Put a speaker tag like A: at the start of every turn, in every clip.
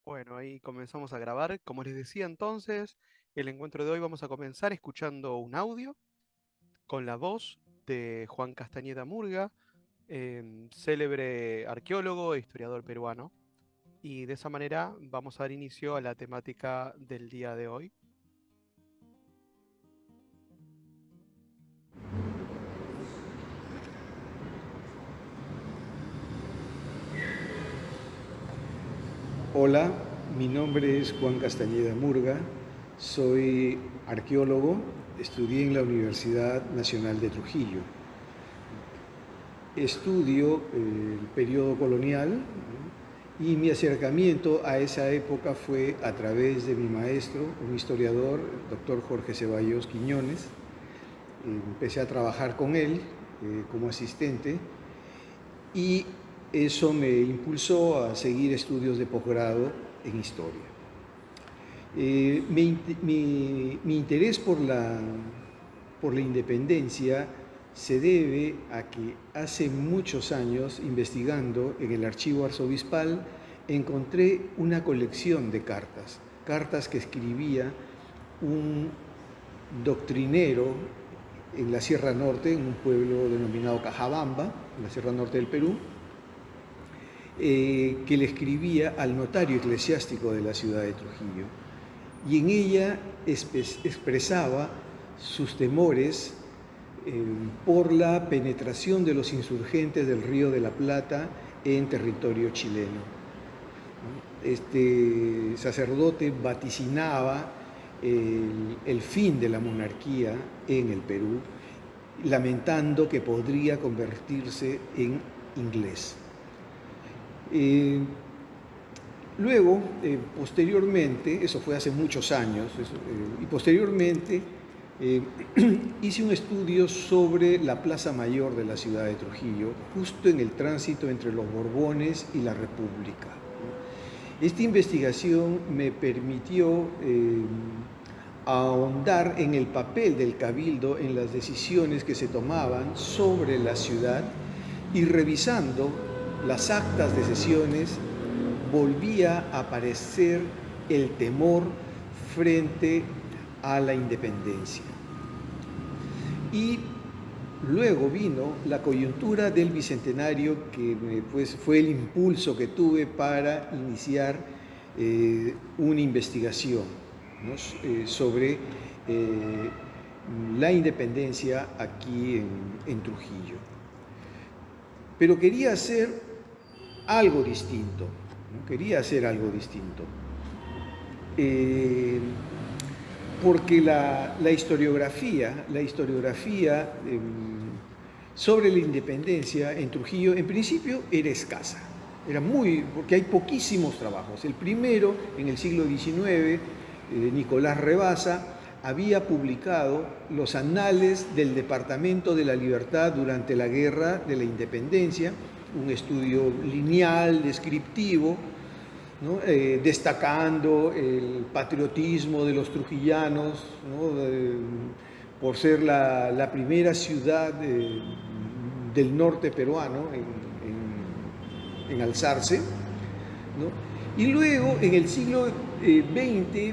A: Bueno, ahí comenzamos a grabar. Como les decía entonces, el encuentro de hoy vamos a comenzar escuchando un audio con la voz de Juan Castañeda Murga, célebre arqueólogo e historiador peruano. Y de esa manera vamos a dar inicio a la temática del día de hoy.
B: Hola, mi nombre es Juan Castañeda Murga, soy arqueólogo, estudié en la Universidad Nacional de Trujillo. Estudio el periodo colonial, ¿no? Y mi acercamiento a esa época fue a través de mi maestro, un historiador, el doctor Jorge Ceballos Quiñones. Empecé a trabajar con él como asistente y eso me impulsó a seguir estudios de posgrado en historia. Mi interés por la independencia se debe a que hace muchos años, investigando en el archivo arzobispal, encontré una colección de cartas, cartas que escribía un doctrinero en la Sierra Norte, en un pueblo denominado Cajabamba, en la Sierra Norte del Perú, que le escribía al notario eclesiástico de la ciudad de Trujillo. Y en ella expresaba sus temores por la penetración de los insurgentes del Río de la Plata en territorio chileno. Este sacerdote vaticinaba el fin de la monarquía en el Perú, lamentando que podría convertirse en inglés. Luego, posteriormente, eso fue hace muchos años, y posteriormente hice un estudio sobre la Plaza Mayor de la ciudad de Trujillo, justo en el tránsito entre los Borbones y la República. Esta investigación me permitió ahondar en el papel del cabildo en las decisiones que se tomaban sobre la ciudad, y revisando las actas de sesiones volvía a aparecer el temor frente a la independencia. Y luego vino la coyuntura del Bicentenario, que pues, fue el impulso que tuve para iniciar una investigación, ¿no? Sobre la independencia aquí en Trujillo. Pero quería hacer algo distinto, ¿no? Quería hacer algo distinto. Porque la historiografía sobre la independencia en Trujillo en principio era escasa, porque hay poquísimos trabajos. El primero, en el siglo XIX, Nicolás Rebasa, había publicado los anales del Departamento de la Libertad durante la Guerra de la Independencia, un estudio lineal, descriptivo, ¿no? Destacando el patriotismo de los trujillanos, ¿no? Por ser la primera ciudad del norte peruano en alzarse, ¿no? Y luego, en el siglo XX,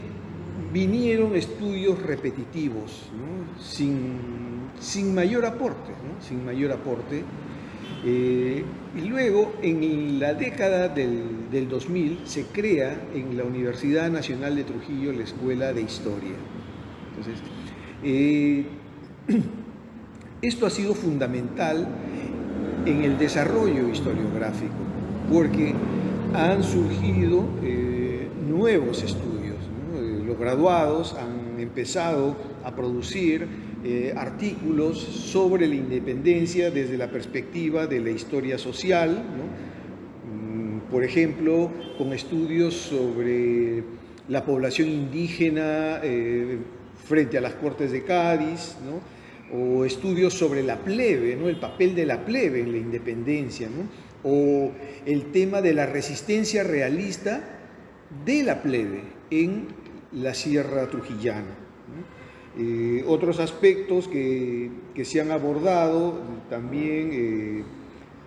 B: vinieron estudios repetitivos, ¿no? sin mayor aporte, ¿no? Sin mayor aporte. Y luego, en la década del 2000, se crea en la Universidad Nacional de Trujillo la Escuela de Historia. Entonces, esto ha sido fundamental en el desarrollo historiográfico, porque han surgido nuevos estudios, ¿no? Los graduados han empezado a producir artículos sobre la independencia desde la perspectiva de la historia social, ¿no? Por ejemplo, con estudios sobre la población indígena frente a las Cortes de Cádiz, ¿no? O estudios sobre la plebe, ¿no? El papel de la plebe en la independencia, ¿no? O el tema de la resistencia realista de la plebe en la Sierra Trujillana, ¿no? Otros aspectos que se han abordado también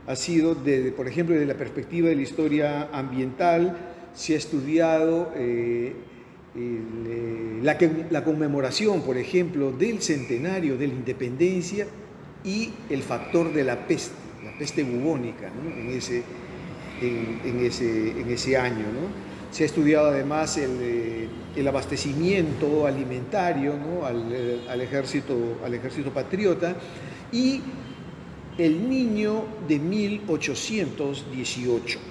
B: ha sido, por ejemplo, desde la perspectiva de la historia ambiental, se ha estudiado la conmemoración, por ejemplo, del centenario de la independencia y el factor de la peste bubónica, ¿no? en ese año, ¿no? Se ha estudiado además el abastecimiento alimentario, ¿no? al ejército patriota, y el niño de 1818, ¿no?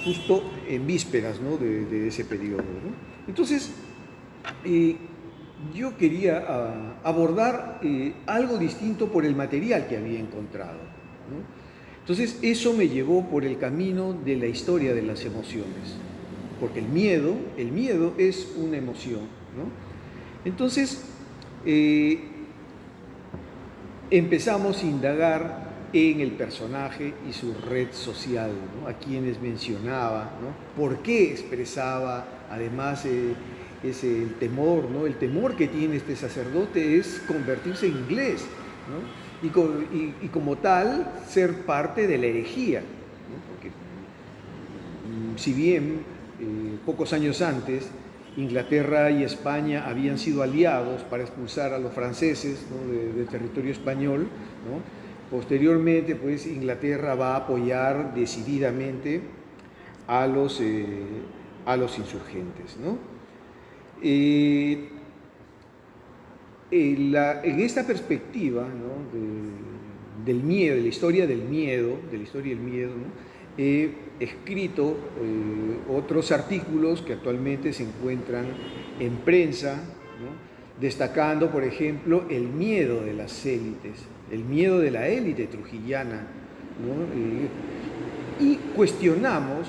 B: Justo en vísperas, ¿no? de ese periodo, ¿no? Entonces, yo quería abordar algo distinto por el material que había encontrado, ¿no? Entonces, eso me llevó por el camino de la historia de las emociones, porque el miedo es una emoción, ¿no? Entonces, empezamos a indagar en el personaje y su red social, ¿no? A quienes mencionaba, ¿no? Por qué expresaba además el temor, ¿no? El temor que tiene este sacerdote es convertirse en inglés, ¿no? Y como tal ser parte de la herejía, ¿no? Porque si bien pocos años antes Inglaterra y España habían sido aliados para expulsar a los franceses, ¿no? del territorio español, ¿no? Posteriormente, pues, Inglaterra va a apoyar decididamente a los insurgentes, ¿no? En esta perspectiva, ¿no? del miedo, de la historia del miedo, ¿no? He escrito otros artículos que actualmente se encuentran en prensa, ¿no? Destacando, por ejemplo, el miedo de las élites, el miedo de la élite trujillana, ¿no? Y cuestionamos,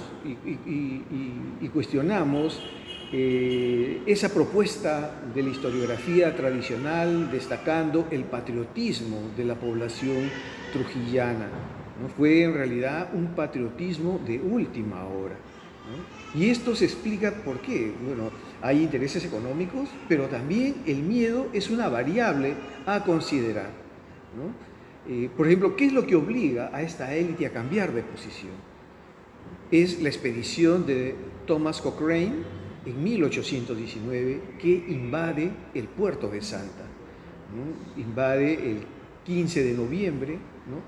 B: esa propuesta de la historiografía tradicional, destacando el patriotismo de la población trujillana, ¿no? Fue en realidad un patriotismo de última hora, ¿no? Y esto se explica por qué. Bueno, hay intereses económicos, pero también el miedo es una variable a considerar, ¿no? Por ejemplo, ¿qué es lo que obliga a esta élite a cambiar de posición? Es la expedición de Thomas Cochrane en 1819 que invade el puerto de Salta, ¿no? Invade el 15 de noviembre, ¿no?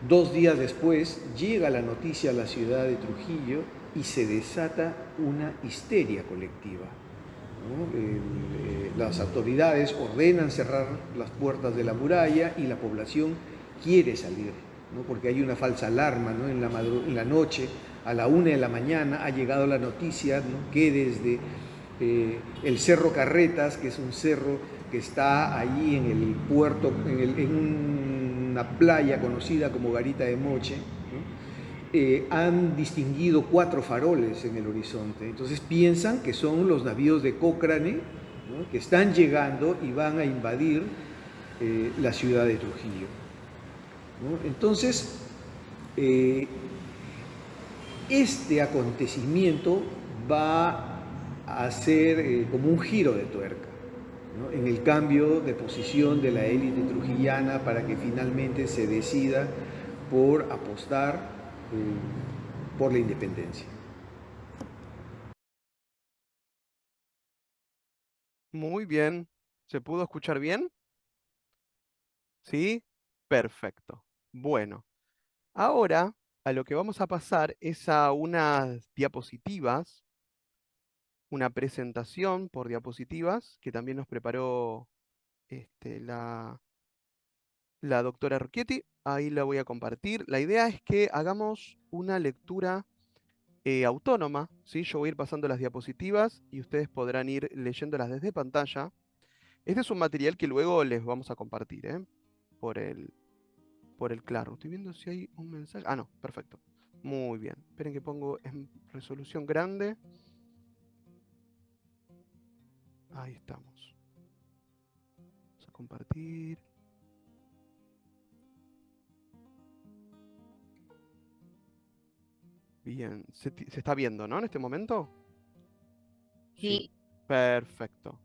B: 2 días después llega la noticia a la ciudad de Trujillo y se desata una histeria colectiva, ¿no? Las autoridades ordenan cerrar las puertas de la muralla y la población quiere salir, ¿no? Porque hay una falsa alarma, ¿no? En la noche, a la 1 de la mañana, ha llegado la noticia, ¿no? Que desde el Cerro Carretas, que es un cerro que está allí en el puerto, en una playa conocida como Garita de Moche, ¿no? Han distinguido 4 faroles en el horizonte. Entonces piensan que son los navíos de Cochrane, ¿no? Que están llegando y van a invadir la ciudad de Trujillo, ¿no? Entonces, este acontecimiento va a ser como un giro de tuerca, ¿no? En el cambio de posición de la élite trujillana para que finalmente se decida por apostar por la independencia.
A: Muy bien. ¿Se pudo escuchar bien? ¿Sí? Perfecto. Bueno, ahora a lo que vamos a pasar es a unas diapositivas, una presentación por diapositivas que también nos preparó la doctora Rocchetti. Ahí la voy a compartir. La idea es que hagamos una lectura autónoma, ¿sí? Yo voy a ir pasando las diapositivas y ustedes podrán ir leyéndolas desde pantalla. Este es un material que luego les vamos a compartir, ¿eh? Por el claro. Estoy viendo si hay un mensaje. Ah, no, perfecto. Muy bien. Esperen que pongo en resolución grande. Ahí estamos. Vamos a compartir. Bien. Se está viendo, ¿no? En este momento. Sí.
C: Sí,
A: Perfecto.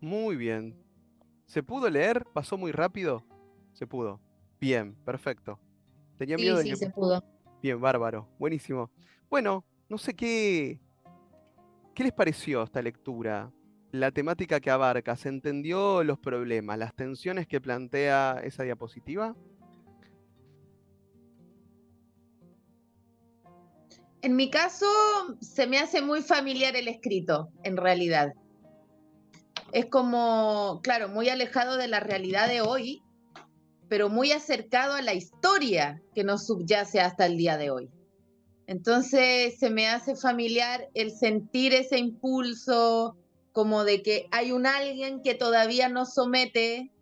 A: Muy bien. ¿Se pudo leer? ¿Pasó muy rápido? Se pudo. Bien, perfecto. Tenía
C: Sí,
A: miedo de
C: sí,
A: que...
C: se pudo.
A: Bien, bárbaro. Buenísimo. Bueno, no sé qué les pareció esta lectura, la temática que abarca. ¿Se entendió los problemas, las tensiones que plantea esa diapositiva?
C: En mi caso, se me hace muy familiar el escrito, en realidad. Es como, claro, muy alejado de la realidad de hoy, pero muy acercado a la historia que nos subyace hasta el día de hoy. Entonces se me hace familiar el sentir ese impulso como de que hay un alguien que todavía nos somete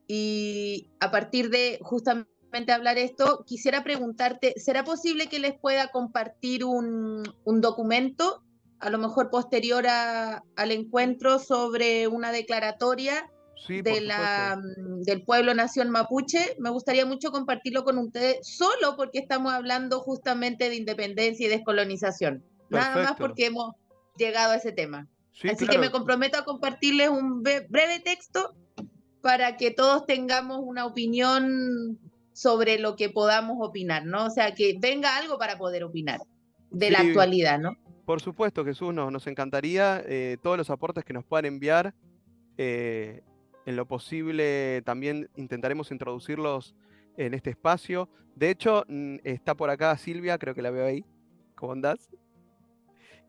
C: y a partir de justamente hablar esto, quisiera preguntarte, ¿será posible que les pueda compartir un documento, a lo mejor posterior al encuentro, sobre una declaratoria
A: Sí, por supuesto.
C: del pueblo nación mapuche? Me gustaría mucho compartirlo con ustedes, solo porque estamos hablando justamente de independencia y descolonización. Nada más
A: Perfecto.
C: porque hemos llegado a ese tema.
A: Sí,
C: Así que me
A: claro.
C: comprometo a compartirles un breve texto para que todos tengamos una opinión sobre lo que podamos opinar, ¿no? O sea, que venga algo para poder opinar de la
A: Sí,
C: actualidad, ¿no?
A: por supuesto, Jesús, nos encantaría todos los aportes que nos puedan enviar. eh, en lo posible también intentaremos introducirlos en este espacio. De hecho, está por acá Silvia, creo que la veo ahí. ¿Cómo andás?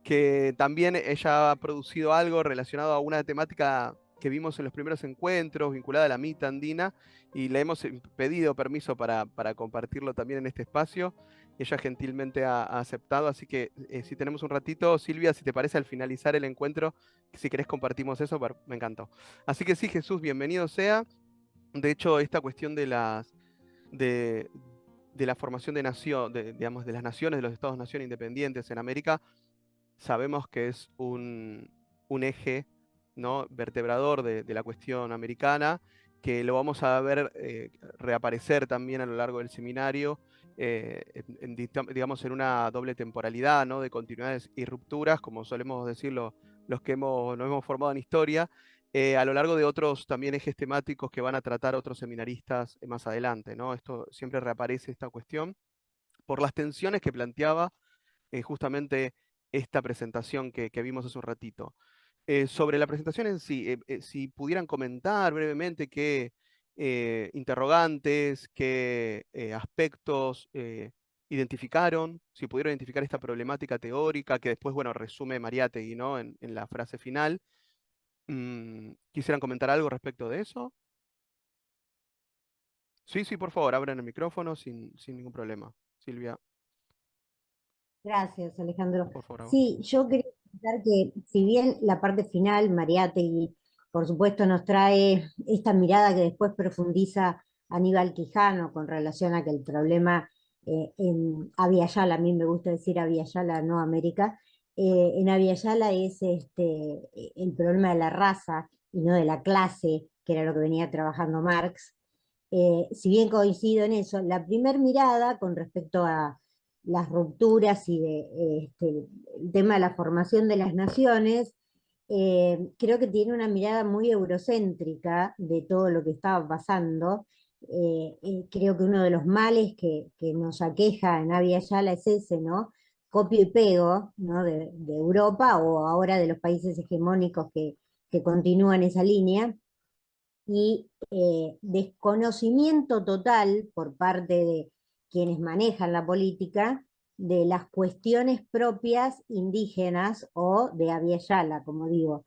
A: Que también ella ha producido algo relacionado a una temática que vimos en los primeros encuentros, vinculada a la mitad andina, y le hemos pedido permiso para compartirlo también en este espacio. Ella gentilmente ha aceptado, así que si tenemos un ratito, Silvia, si te parece, al finalizar el encuentro, si querés compartimos eso, me encantó. Así que sí, Jesús, bienvenido sea. De hecho, esta cuestión de, de la formación de nación, digamos, de las naciones, de los estados-nación independientes en América, sabemos que es un eje, ¿no?, vertebrador de la cuestión americana, que lo vamos a ver reaparecer también a lo largo del seminario, digamos, en una doble temporalidad, ¿no?, de continuidades y rupturas, como solemos decirlo los que nos hemos formado en historia, a lo largo de otros también ejes temáticos que van a tratar otros seminaristas más adelante, ¿no? Esto siempre reaparece esta cuestión por las tensiones que planteaba justamente esta presentación que vimos hace un ratito. Sobre la presentación en sí, si pudieran comentar brevemente qué interrogantes, qué aspectos identificaron, si pudieron identificar esta problemática teórica que después, bueno, resume Mariátegui, ¿no?, en la frase final. ¿Quisieran comentar algo respecto de eso? Sí, sí, por favor, abran el micrófono sin ningún problema. Silvia,
D: Gracias, Alejandro.
A: por favor, a vos.
D: Sí, yo quería comentar que si bien la parte final, Mariátegui, por supuesto, nos trae esta mirada que después profundiza Aníbal Quijano con relación a que el problema en Abya Yala, a mí me gusta decir Abya Yala, no América, en Abya Yala es el problema de la raza y no de la clase, que era lo que venía trabajando Marx. Si bien coincido en eso, la primer mirada con respecto a las rupturas y el tema de la formación de las naciones, creo que tiene una mirada muy eurocéntrica de todo lo que estaba pasando. Creo que uno de los males que nos aqueja en Abya Yala es ese, ¿no? Copio y pego, ¿no? De Europa o ahora de los países hegemónicos que continúan esa línea y desconocimiento total por parte de quienes manejan la política de las cuestiones propias indígenas o de Abya Yala, como digo.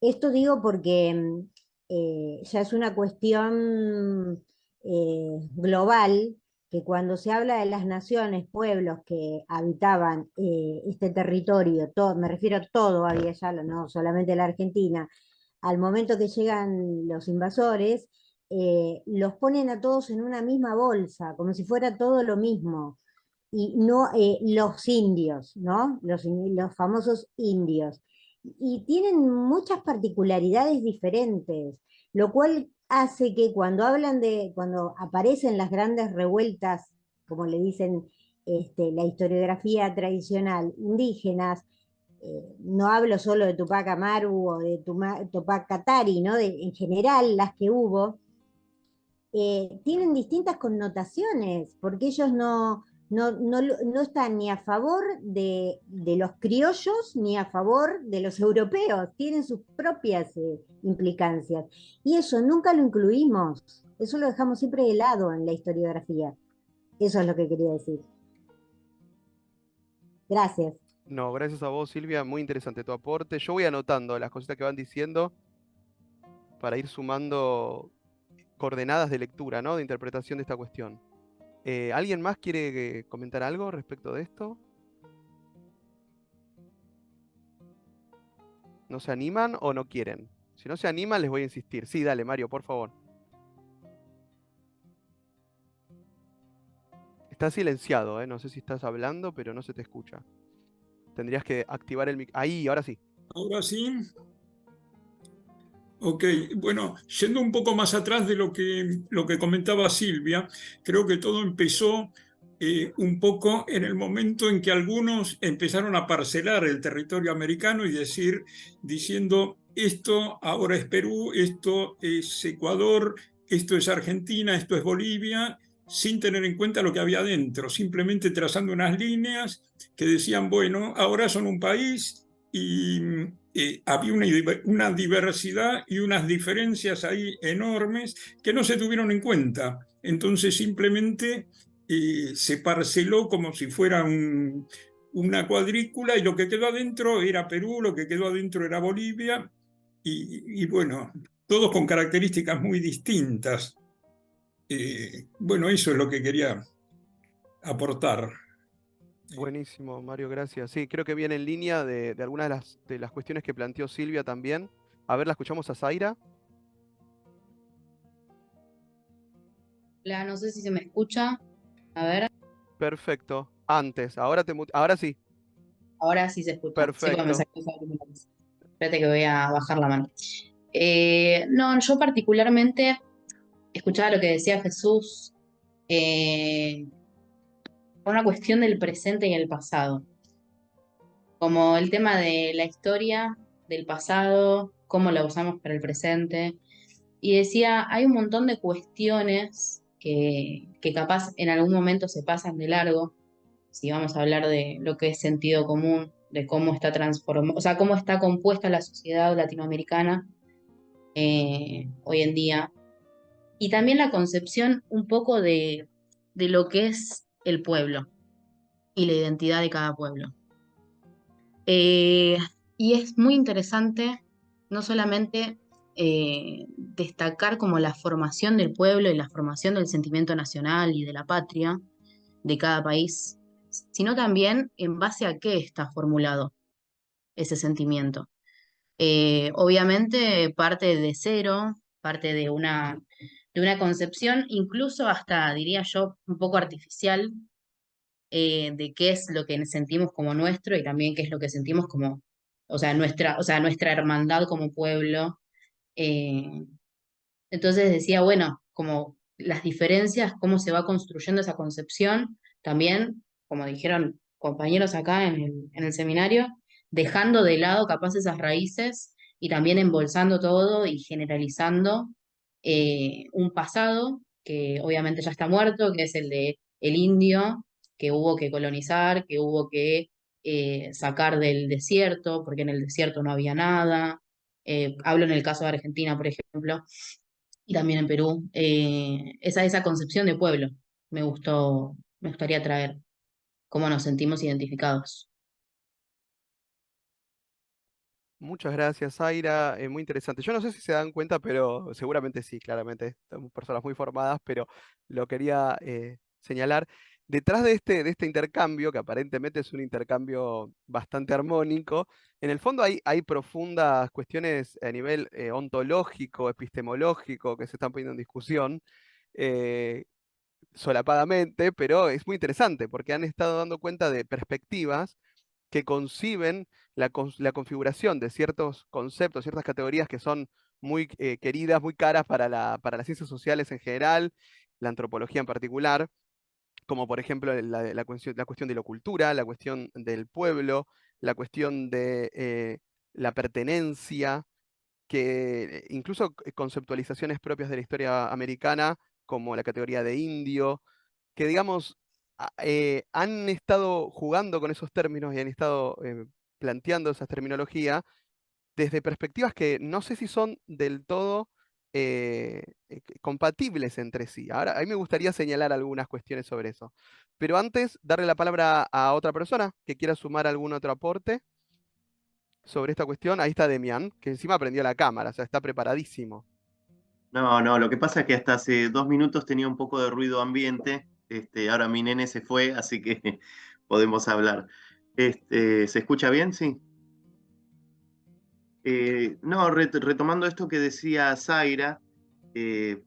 D: Esto digo porque ya es una cuestión global que cuando se habla de las naciones, pueblos que habitaban este territorio, me refiero a todo Abya Yala, no solamente la Argentina, al momento que llegan los invasores, los ponen a todos en una misma bolsa, como si fuera todo lo mismo. Y no los indios, ¿no? Los famosos indios. Y tienen muchas particularidades diferentes, lo cual hace que cuando aparecen las grandes revueltas, como le dicen la historiografía tradicional, indígenas, no hablo solo de Tupac Amaru o de Tupac Katari, ¿no? En general, las que hubo, tienen distintas connotaciones, porque ellos no están ni a favor de los criollos ni a favor de los europeos, tienen sus propias implicancias. Y eso nunca lo incluimos, eso lo dejamos siempre de lado en la historiografía. Eso es lo que quería decir. Gracias.
A: No, gracias a vos, Silvia, muy interesante tu aporte. Yo voy anotando las cositas que van diciendo para ir sumando coordenadas de lectura, ¿no? De interpretación de esta cuestión. ¿Alguien más quiere comentar algo respecto de esto? ¿No se animan o no quieren? Si no se animan, les voy a insistir. Sí, dale, Mario, por favor. Estás silenciado, ¿eh? No sé si estás hablando, pero no se te escucha. Tendrías que activar el micrófono. Ahí, ahora sí.
E: Ahora sí. Ok, bueno, yendo un poco más atrás de lo que comentaba Silvia, creo que todo empezó un poco en el momento en que algunos empezaron a parcelar el territorio americano y diciendo, esto ahora es Perú, esto es Ecuador, esto es Argentina, esto es Bolivia, sin tener en cuenta lo que había dentro, simplemente trazando unas líneas que decían, bueno, ahora son un país y había una diversidad y unas diferencias ahí enormes que no se tuvieron en cuenta. Entonces simplemente se parceló como si fuera una cuadrícula y lo que quedó adentro era Perú, lo que quedó adentro era Bolivia y bueno, todos con características muy distintas. Bueno, eso es lo que quería aportar.
A: Buenísimo, Mario, gracias. Sí, creo que viene en línea de algunas de las cuestiones que planteó Silvia también. A ver, la escuchamos a Zaira.
F: Hola, no sé si se me escucha. A ver,
A: Perfecto. Antes, ahora sí.
F: ahora sí se escucha. Sí, porque me
A: Perfecto.
F: saqué los auriculares. Espérate que voy a bajar la mano. No, yo particularmente escuchaba lo que decía Jesús, por una cuestión del presente y el pasado. Como el tema de la historia, del pasado, cómo la usamos para el presente. Y decía, hay un montón de cuestiones que capaz en algún momento se pasan de largo, si vamos a hablar de lo que es sentido común, de cómo está transformada, o sea, cómo está compuesta la sociedad latinoamericana hoy en día, y también la concepción un poco de lo que es el pueblo y la identidad de cada pueblo. Eh, y es muy interesante no solamente destacar como la formación del pueblo y la formación del sentimiento nacional y de la patria de cada país, sino también en base a qué está formulado ese sentimiento. Obviamente parte de cero, parte de una concepción, incluso hasta, diría yo, un poco artificial, de qué es lo que sentimos como nuestro y también qué es lo que sentimos como, o sea, nuestra hermandad como pueblo. Eh, entonces decía, bueno, como las diferencias, cómo se va construyendo esa concepción, también, como dijeron compañeros acá en el seminario, dejando de lado capaz esas raíces y también embolsando todo y generalizando un pasado que obviamente ya está muerto, que es el de el indio, que hubo que colonizar, que hubo que sacar del desierto, porque en el desierto no había nada. Hablo en el caso de Argentina, por ejemplo, y también en Perú, esa concepción de pueblo me gustaría traer, cómo nos sentimos identificados.
A: Muchas gracias, Zaira. Muy interesante. Yo no sé si se dan cuenta, pero seguramente sí, claramente. Somos personas muy formadas, pero lo quería señalar. Detrás de este intercambio, que aparentemente es un intercambio bastante armónico, en el fondo hay profundas cuestiones a nivel ontológico, epistemológico, que se están poniendo en discusión. eh, Solapadamente, pero es muy interesante porque han estado dando cuenta de perspectivas que conciben la configuración de ciertos conceptos, ciertas categorías que son muy queridas, muy caras para las ciencias sociales en general, la antropología en particular, como por ejemplo la cuestión de la cultura, la cuestión del pueblo, la cuestión de la pertenencia, que incluso conceptualizaciones propias de la historia americana, como la categoría de indio, que digamos, han estado jugando con esos términos y han estado planteando esa terminología desde perspectivas que no sé si son del todo compatibles entre sí. Ahora, a mí me gustaría señalar algunas cuestiones sobre eso. Pero antes, darle la palabra a otra persona que quiera sumar algún otro aporte sobre esta cuestión. Ahí está Demián, que encima prendió la cámara, o sea, está preparadísimo.
G: No, lo que pasa es que hasta hace 2 minutos tenía un poco de ruido ambiente. Ahora mi nene se fue, así que podemos hablar. ¿Se escucha bien? Sí. No, retomando esto que decía Zaira, eh,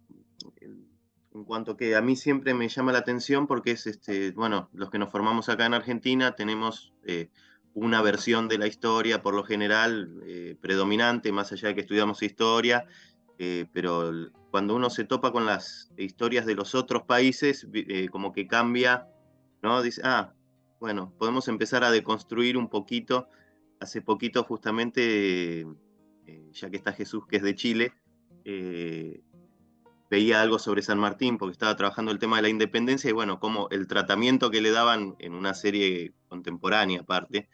G: en cuanto que a mí siempre me llama la atención porque es, bueno, los que nos formamos acá en Argentina tenemos una versión de la historia, por lo general, predominante, más allá de que estudiamos historia, pero cuando uno se topa con las historias de los otros países, como que cambia, ¿no? Dice, bueno, podemos empezar a deconstruir un poquito. Hace poquito justamente, ya que está Jesús, que es de Chile, veía algo sobre San Martín porque estaba trabajando el tema de la independencia y bueno, como el tratamiento que le daban en una serie contemporánea aparte,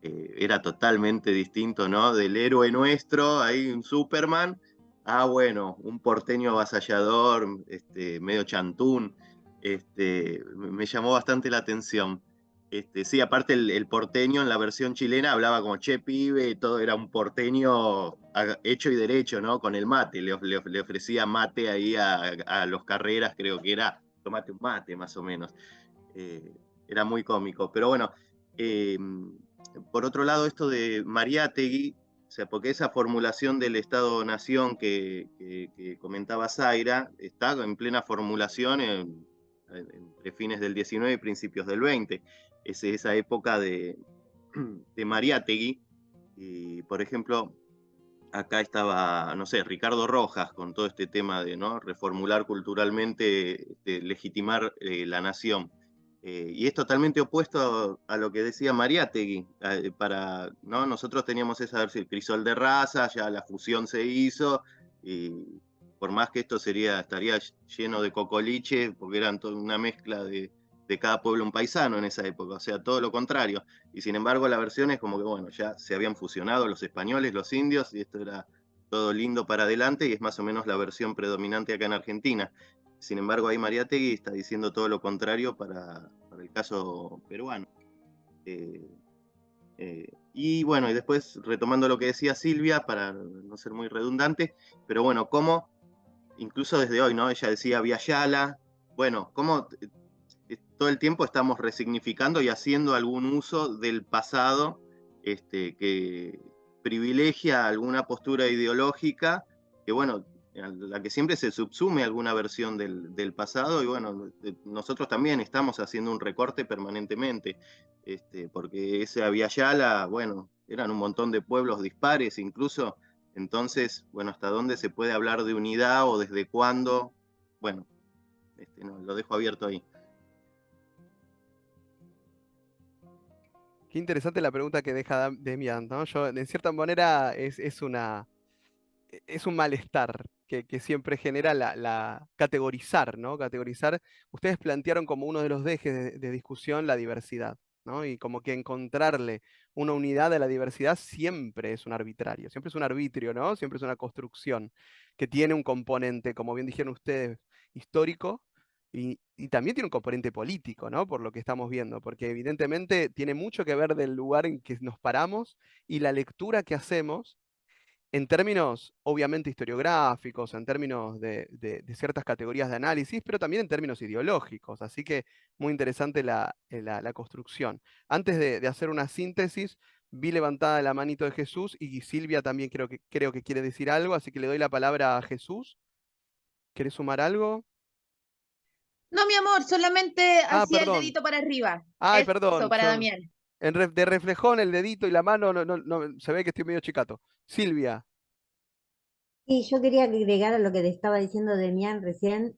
G: era totalmente distinto, ¿no? Del héroe nuestro, ahí un Superman, bueno, un porteño avasallador, medio chantún, me llamó bastante la atención. Sí, aparte el porteño en la versión chilena hablaba como che pibe, todo era un porteño hecho y derecho, ¿no? Con el mate, le ofrecía mate ahí a los Carreras, creo que era, tomate un mate más o menos. Era muy cómico, pero bueno, por otro lado esto de Mariátegui, o sea, porque esa formulación del Estado-Nación que comentaba Zaira, está en plena formulación entre fines del 19 y principios del 20. Es esa época de Mariátegui. Y, por ejemplo, acá estaba, no sé, Ricardo Rojas con todo este tema de, ¿no?, reformular culturalmente, legitimar la nación. Y es totalmente opuesto a lo que decía Mariátegui. ¿No? Nosotros teníamos esa versión, crisol de raza, ya la fusión se hizo, y por más que esto estaría lleno de cocoliche, porque eran toda una mezcla de cada pueblo un paisano en esa época, o sea, todo lo contrario. Y sin embargo la versión es como que, bueno, ya se habían fusionado los españoles, los indios, y esto era todo lindo para adelante, y es más o menos la versión predominante acá en Argentina. Sin embargo, ahí Mariátegui está diciendo todo lo contrario para el caso peruano. Y bueno, y después retomando lo que decía Silvia, para no ser muy redundante, pero bueno, cómo, incluso desde hoy, ¿no? Ella decía Viayala, bueno, cómo todo el tiempo estamos resignificando y haciendo algún uso del pasado que privilegia alguna postura ideológica, que bueno, a la que siempre se subsume alguna versión del pasado, y bueno, nosotros también estamos haciendo un recorte permanentemente, porque ese Viayala, bueno, eran un montón de pueblos dispares incluso, entonces, bueno, ¿hasta dónde se puede hablar de unidad o desde cuándo? Bueno, no, lo dejo abierto ahí.
A: Qué interesante la pregunta que deja Demian, ¿no? Yo, de cierta manera, es un malestar que siempre genera la categorizar, ¿no? Categorizar. Ustedes plantearon como uno de los ejes de discusión la diversidad, ¿no? Y como que encontrarle una unidad a la diversidad siempre es un arbitrario, siempre es un arbitrio, ¿no? Siempre es una construcción que tiene un componente, como bien dijeron ustedes, histórico. Y también tiene un componente político, ¿no? Por lo que estamos viendo, porque evidentemente tiene mucho que ver del lugar en que nos paramos y la lectura que hacemos en términos obviamente historiográficos, en términos de ciertas categorías de análisis, pero también en términos ideológicos. Así que muy interesante la construcción. Antes de hacer una síntesis, vi levantada la manito de Jesús y Silvia también creo que quiere decir algo, así que le doy la palabra a Jesús. ¿Querés sumar algo?
C: No, mi amor, solamente hacía el
A: Perdón.
C: dedito para arriba.
A: Ay,
C: Eso,
A: perdón.
C: para Damián.
A: De reflejón el dedito y la mano, se ve que estoy medio chicato. Silvia.
D: Sí, yo quería agregar a lo que te estaba diciendo Demián recién,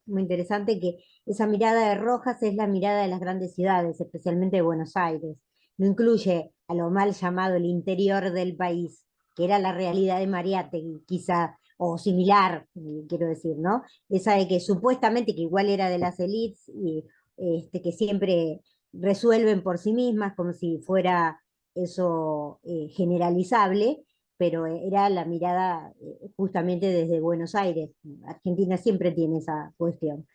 D: muy interesante, que esa mirada de Rojas es la mirada de las grandes ciudades, especialmente de Buenos Aires. No incluye a lo mal llamado el interior del país, que era la realidad de Mariátegui, quizá, o similar, quiero decir, ¿no? Esa de que supuestamente, que igual era de las élites, y que siempre resuelven por sí mismas, como si fuera eso generalizable, pero era la mirada justamente desde Buenos Aires. Argentina siempre tiene esa cuestión.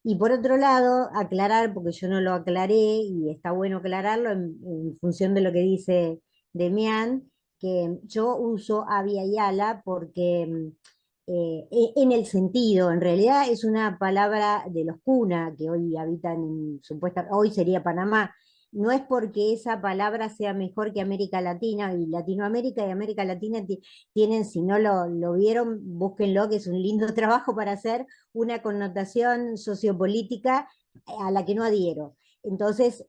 D: Y por otro lado, aclarar, porque yo no lo aclaré y está bueno aclararlo en función de lo que dice Demián, que yo uso Avia y Ala porque en el sentido, en realidad es una palabra de los cuna que hoy habitan en hoy sería Panamá. No es porque esa palabra sea mejor que América Latina, y Latinoamérica y América Latina tienen, si no lo vieron, búsquenlo, que es un lindo trabajo para hacer, una connotación sociopolítica a la que no adhiero. Entonces,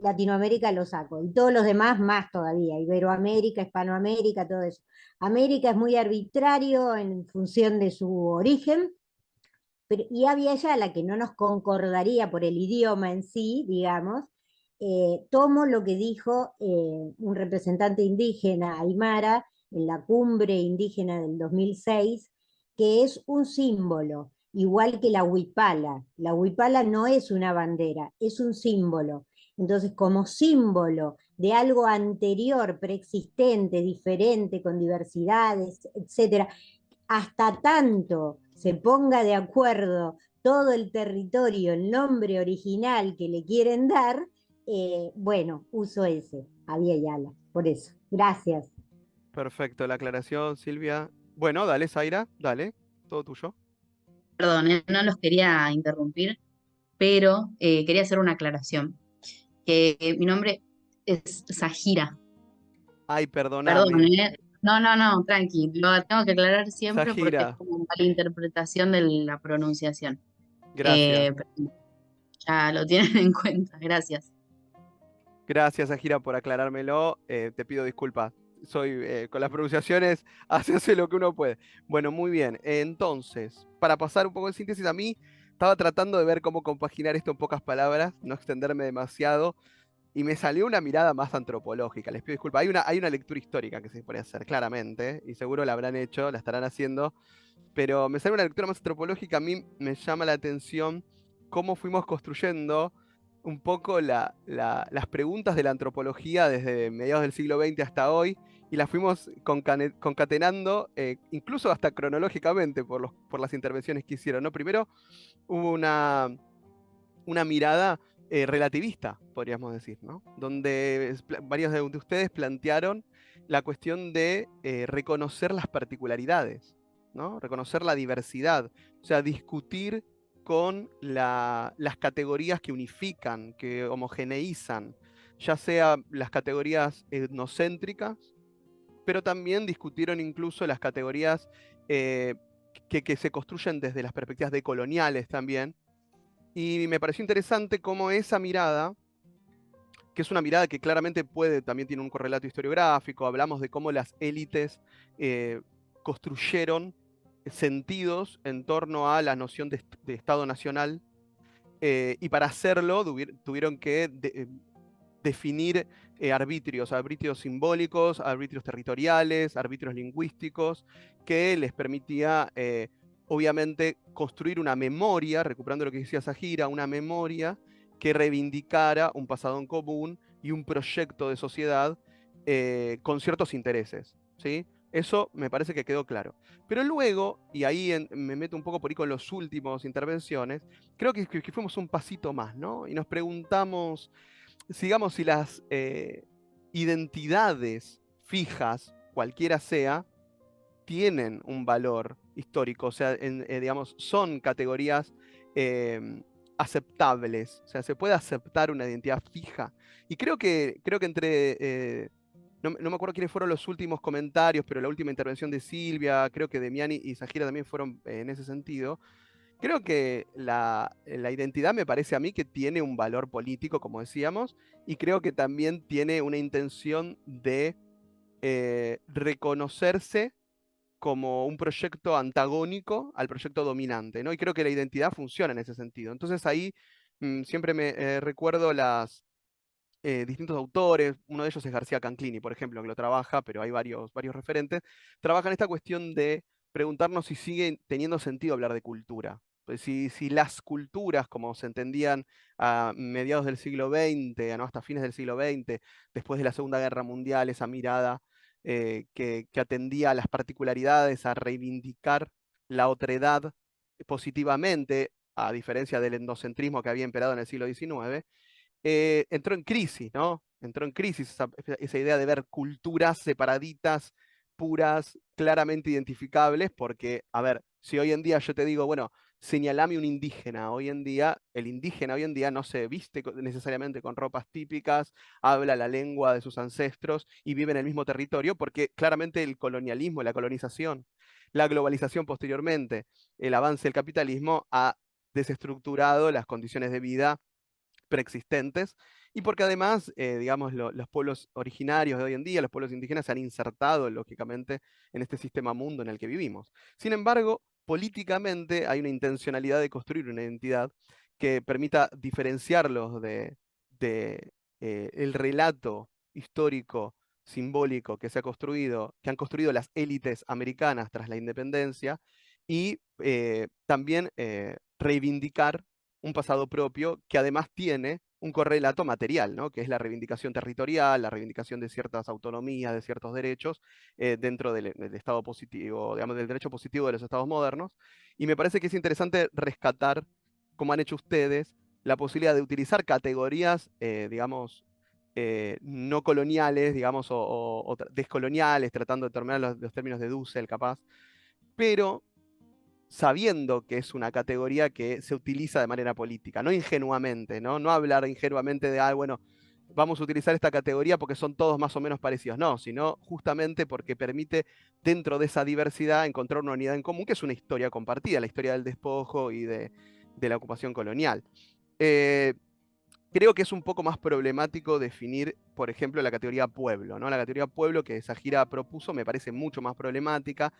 D: Latinoamérica lo saco, y todos los demás más todavía, Iberoamérica, Hispanoamérica, todo eso. América es muy arbitrario en función de su origen, pero, y había ella la que no nos concordaría por el idioma en sí, digamos. Tomo lo que dijo un representante indígena, Aymara, en la cumbre indígena del 2006, que es un símbolo, igual que la huipala. La huipala no es una bandera, es un símbolo. Entonces, como símbolo de algo anterior, preexistente, diferente, con diversidades, etcétera, hasta tanto se ponga de acuerdo todo el territorio, el nombre original que le quieren dar, bueno, uso ese, Avia Yala, por eso. Gracias.
A: Perfecto, la aclaración, Silvia. Bueno, dale, Zaira, dale, todo tuyo.
F: Perdón, no los quería interrumpir, pero quería hacer una aclaración. Que mi nombre es Sajira.
A: Ay,
F: Perdón,
A: perdóname,
F: ¿eh? No, no, no, tranqui. Lo tengo que aclarar siempre porque es
A: Zahira,
F: como mala interpretación de la pronunciación.
A: gracias.
F: Pero ya lo tienen en cuenta, gracias.
A: Gracias, Zahira, por aclarármelo. Te pido disculpas. Soy, con las pronunciaciones, hace lo que uno puede. Bueno, muy bien. Entonces, para pasar un poco de síntesis, a mí estaba tratando de ver cómo compaginar esto en pocas palabras, no extenderme demasiado, y me salió una mirada más antropológica. Les pido disculpas. Hay una lectura histórica que se puede hacer, claramente, y seguro la habrán hecho, la estarán haciendo, pero me sale una lectura más antropológica. A mí me llama la atención cómo fuimos construyendo un poco las preguntas de la antropología desde mediados del siglo XX hasta hoy, y las fuimos concatenando, incluso hasta cronológicamente por las intervenciones que hicieron, ¿no? Primero hubo una mirada relativista, podríamos decir, ¿no? Donde varios de ustedes plantearon la cuestión de reconocer las particularidades, ¿no? Reconocer la diversidad, o sea, discutir con las categorías que unifican, que homogeneizan, ya sea las categorías etnocéntricas, pero también discutieron incluso las categorías eh, que se construyen desde las perspectivas decoloniales también, y me pareció interesante cómo esa mirada, que es una mirada que claramente también tiene un correlato historiográfico, hablamos de cómo las élites construyeron sentidos en torno a la noción de Estado nacional, y para hacerlo tuvieron que definir arbitrios simbólicos, arbitrios territoriales, arbitrios lingüísticos, que les permitía, obviamente, construir una memoria, recuperando lo que decía Zahira, una memoria que reivindicara un pasado en común y un proyecto de sociedad con ciertos intereses, ¿sí? Eso me parece que quedó claro. Pero luego, y ahí me meto un poco por ahí con las últimas intervenciones, creo que fuimos un pasito más, ¿no? Y nos preguntamos, sigamos, si las identidades fijas, cualquiera sea, tienen un valor histórico, o sea, digamos, son categorías aceptables, o sea, se puede aceptar una identidad fija. Y creo que no me acuerdo quiénes fueron los últimos comentarios, pero la última intervención de Silvia, creo que Demiani y Zahira también fueron en ese sentido. Creo que la identidad me parece a mí que tiene un valor político, como decíamos, y creo que también tiene una intención de reconocerse como un proyecto antagónico al proyecto dominante, ¿no? Y creo que la identidad funciona en ese sentido. Entonces ahí siempre me recuerdo distintos autores, uno de ellos es García Canclini, por ejemplo, que lo trabaja, pero hay varios referentes, trabajan esta cuestión de preguntarnos si sigue teniendo sentido hablar de cultura. Pues si las culturas, como se entendían a mediados del siglo XX, ¿no? Hasta fines del siglo XX, después de la Segunda Guerra Mundial, esa mirada que atendía a las particularidades, a reivindicar la otredad positivamente, a diferencia del endocentrismo que había imperado en el siglo XIX, entró en crisis, ¿no? Entró en crisis esa idea de ver culturas separaditas, puras, claramente identificables, porque, a ver, si hoy en día yo te digo, bueno, señalame un indígena, hoy en día, el indígena hoy en día no se viste necesariamente con ropas típicas, habla la lengua de sus ancestros y vive en el mismo territorio, porque claramente el colonialismo, la colonización, la globalización posteriormente, el avance del capitalismo ha desestructurado las condiciones de vida preexistentes, y porque además, digamos, los pueblos originarios de hoy en día, los pueblos indígenas, se han insertado, lógicamente, en este sistema mundo en el que vivimos. Sin embargo, políticamente hay una intencionalidad de construir una identidad que permita diferenciarlos el relato histórico, simbólico que se ha construido, que han construido las élites americanas tras la independencia, y también reivindicar un pasado propio que además tiene un correlato material, ¿no? Que es la reivindicación territorial, la reivindicación de ciertas autonomías, de ciertos derechos dentro del Estado positivo, digamos, del derecho positivo de los estados modernos. Y me parece que es interesante rescatar, como han hecho ustedes, la posibilidad de utilizar categorías, digamos, no coloniales, digamos, o descoloniales, tratando de terminar los términos de Dussel, capaz, pero sabiendo que es una categoría que se utiliza de manera política, no ingenuamente, ¿no? No hablar ingenuamente de, bueno, vamos a utilizar esta categoría porque son todos más o menos parecidos, no, sino justamente porque permite dentro de esa diversidad encontrar una unidad en común, que es una historia compartida, la historia del despojo y de la ocupación colonial. Creo que es un poco más problemático definir, por ejemplo, la categoría pueblo, ¿no? La categoría pueblo que Sahira propuso me parece mucho más problemática,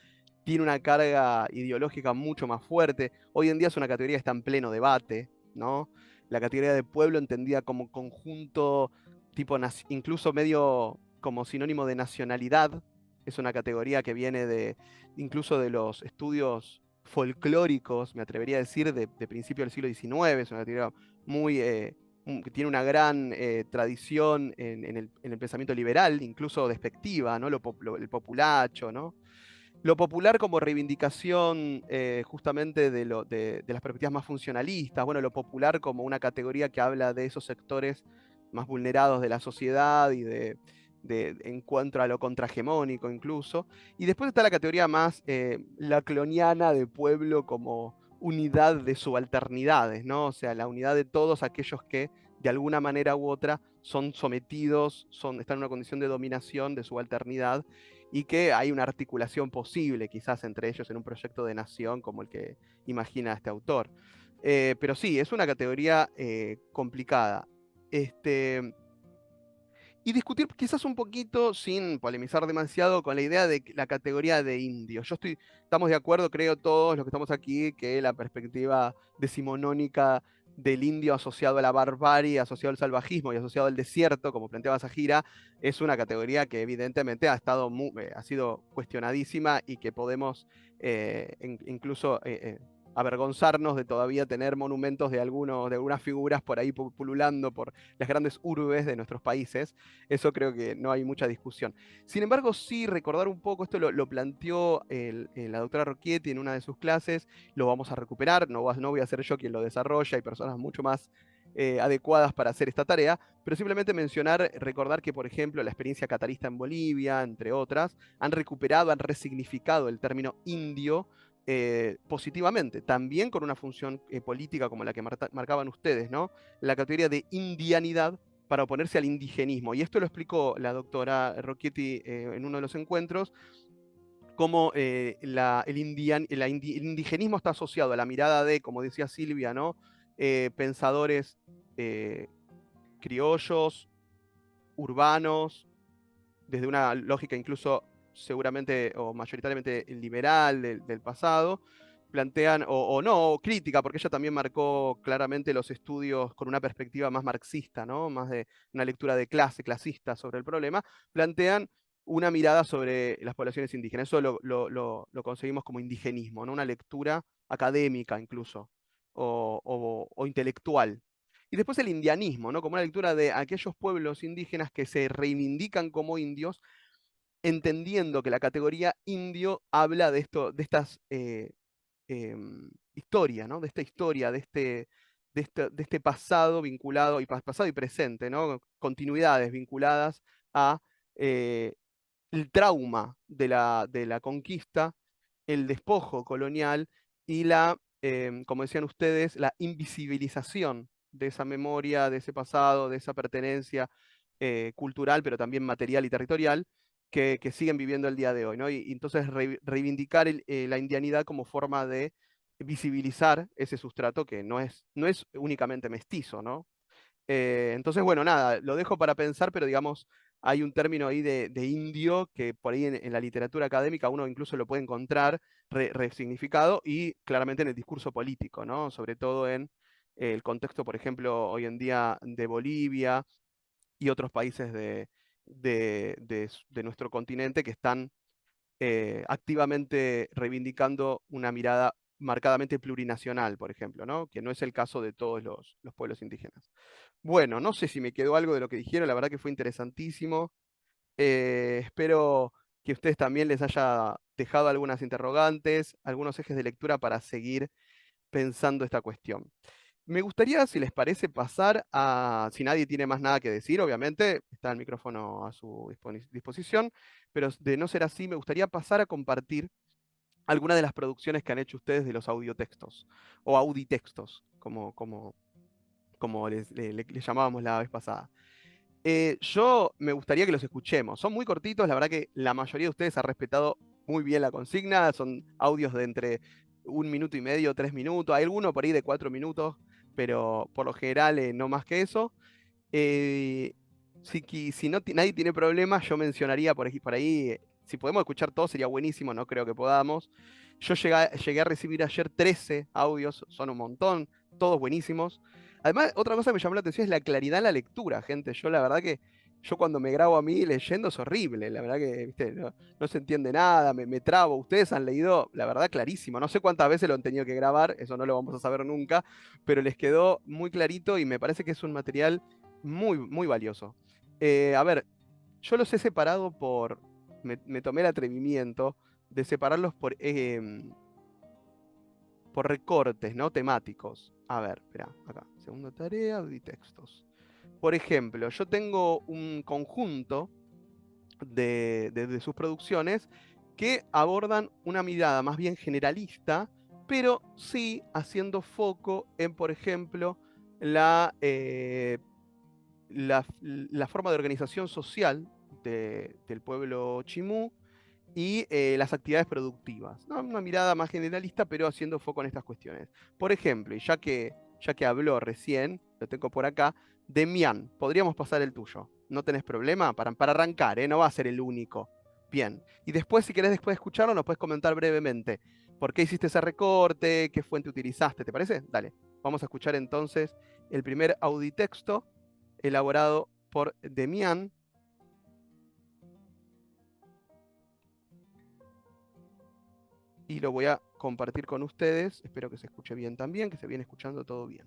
A: tiene una carga ideológica mucho más fuerte. Hoy en día es una categoría que está en pleno debate, ¿no? La categoría de pueblo entendida como conjunto, tipo incluso medio como sinónimo de nacionalidad, es una categoría que viene incluso de los estudios folclóricos, me atrevería a decir, de principio del siglo XIX, es una categoría muy... que tiene una gran tradición en el pensamiento liberal, incluso despectiva, ¿no? El populacho, ¿no? Lo popular como reivindicación justamente de las perspectivas más funcionalistas, bueno, lo popular como una categoría que habla de esos sectores más vulnerados de la sociedad y en cuanto a lo contrahegemónico incluso. Y después está la categoría más lacloniana de pueblo como unidad de subalternidades, ¿no? O sea, la unidad de todos aquellos que de alguna manera u otra son sometidos, están en una condición de dominación, de subalternidad, y que hay una articulación posible quizás entre ellos en un proyecto de nación como el que imagina este autor. Pero sí, es una categoría complicada. Y discutir quizás un poquito, sin polemizar demasiado, con la idea de la categoría de indio. Estamos de acuerdo, creo todos los que estamos aquí, que la perspectiva decimonónica del indio asociado a la barbarie, asociado al salvajismo y asociado al desierto, como planteaba Sahira, es una categoría que evidentemente ha sido cuestionadísima y que podemos incluso avergonzarnos de todavía tener monumentos de algunas figuras por ahí pululando por las grandes urbes de nuestros países. Eso creo que no hay mucha discusión. Sin embargo, sí recordar un poco, esto lo planteó la doctora Rocchietti en una de sus clases, lo vamos a recuperar, no voy a ser yo quien lo desarrolla, hay personas mucho más adecuadas para hacer esta tarea, pero simplemente recordar que, por ejemplo, la experiencia catarista en Bolivia, entre otras, han resignificado el término indio positivamente, también con una función política como la que marcaban ustedes, ¿no? La categoría de indianidad para oponerse al indigenismo. Y esto lo explicó la Rocchietti en uno de los encuentros, cómo el indigenismo está asociado a la mirada de, como decía Silvia, ¿no? Pensadores criollos, urbanos, desde una lógica incluso seguramente o mayoritariamente liberal del pasado, plantean, o no, o crítica, porque ella también marcó claramente los estudios con una perspectiva más marxista, ¿no? Más de una lectura de clase, clasista sobre el problema, plantean una mirada sobre las poblaciones indígenas. Eso lo conseguimos como indigenismo, ¿no? Una lectura académica incluso, o intelectual. Y después el indianismo, ¿no? Como una lectura de aquellos pueblos indígenas que se reivindican como indios, entendiendo que la categoría indio habla de esto, de estas historia, ¿no? De esta historia, de este pasado vinculado, y pasado y presente, ¿no? Continuidades vinculadas a el trauma de la conquista, el despojo colonial y como decían ustedes, la invisibilización de esa memoria, de ese pasado, de esa pertenencia cultural, pero también material y territorial, que siguen viviendo el día de hoy, ¿no? Y entonces reivindicar la indianidad como forma de visibilizar ese sustrato que no es únicamente mestizo, ¿no? Entonces, bueno, nada, lo dejo para pensar, pero digamos, hay un término ahí de indio que por ahí en la literatura académica uno incluso lo puede encontrar resignificado y claramente en el discurso político, ¿no? Sobre todo en el contexto, por ejemplo, hoy en día de Bolivia y otros países de nuestro continente que están activamente reivindicando una mirada marcadamente plurinacional, por ejemplo, ¿no? Que no es el caso de todos los pueblos indígenas. Bueno, no sé si me quedó algo de lo que dijeron, la verdad que fue interesantísimo. Espero que a ustedes también les haya dejado algunas interrogantes, algunos ejes de lectura para seguir pensando esta cuestión. Me gustaría, si les parece, pasar a, si nadie tiene más nada que decir, obviamente, está el micrófono a su disposición, pero de no ser así, me gustaría pasar a compartir algunas de las producciones que han hecho ustedes de los audiotextos, o auditextos, como les llamábamos la vez pasada. Yo me gustaría que los escuchemos. Son muy cortitos, la verdad que la mayoría de ustedes ha respetado muy bien la consigna. Son audios de entre 1 minuto y medio, 3 minutos. Hay alguno por ahí de 4 minutos, pero por lo general no más que eso. Eh, si nadie tiene problema, yo mencionaría por ahí, si podemos escuchar todo sería buenísimo, no creo que podamos. Yo llegué a recibir ayer 13 audios, son un montón, todos buenísimos. Además, otra cosa que me llamó la atención es la claridad en la lectura, gente. Yo la verdad que yo cuando me grabo a mí leyendo es horrible, la verdad que ¿viste? No se entiende nada, me trabo. Ustedes han leído, la verdad, clarísimo. No sé cuántas veces lo han tenido que grabar, eso no lo vamos a saber nunca, pero les quedó muy clarito y me parece que es un material muy, muy valioso. A ver, yo los he separado me tomé el atrevimiento de separarlos por recortes, ¿no? Temáticos. A ver, espera, acá. Segunda tarea, auditextos. Por ejemplo, yo tengo un conjunto de sus producciones que abordan una mirada más bien generalista, pero sí haciendo foco en, por ejemplo, la forma de organización social del pueblo chimú y las actividades productivas, ¿no? Una mirada más generalista, pero haciendo foco en estas cuestiones. Por ejemplo, y ya que habló recién, lo tengo por acá, Demián, podríamos pasar el tuyo. ¿No tenés problema? Para arrancar, ¿eh? No va a ser el único. Bien. Y después, si querés después de escucharlo, nos puedes comentar brevemente. ¿Por qué hiciste ese recorte? ¿Qué fuente utilizaste? ¿Te parece? Dale. Vamos a escuchar entonces el primer auditexto elaborado por Demián. Y lo voy a compartir con ustedes. Espero que se escuche bien también, que se viene escuchando todo bien.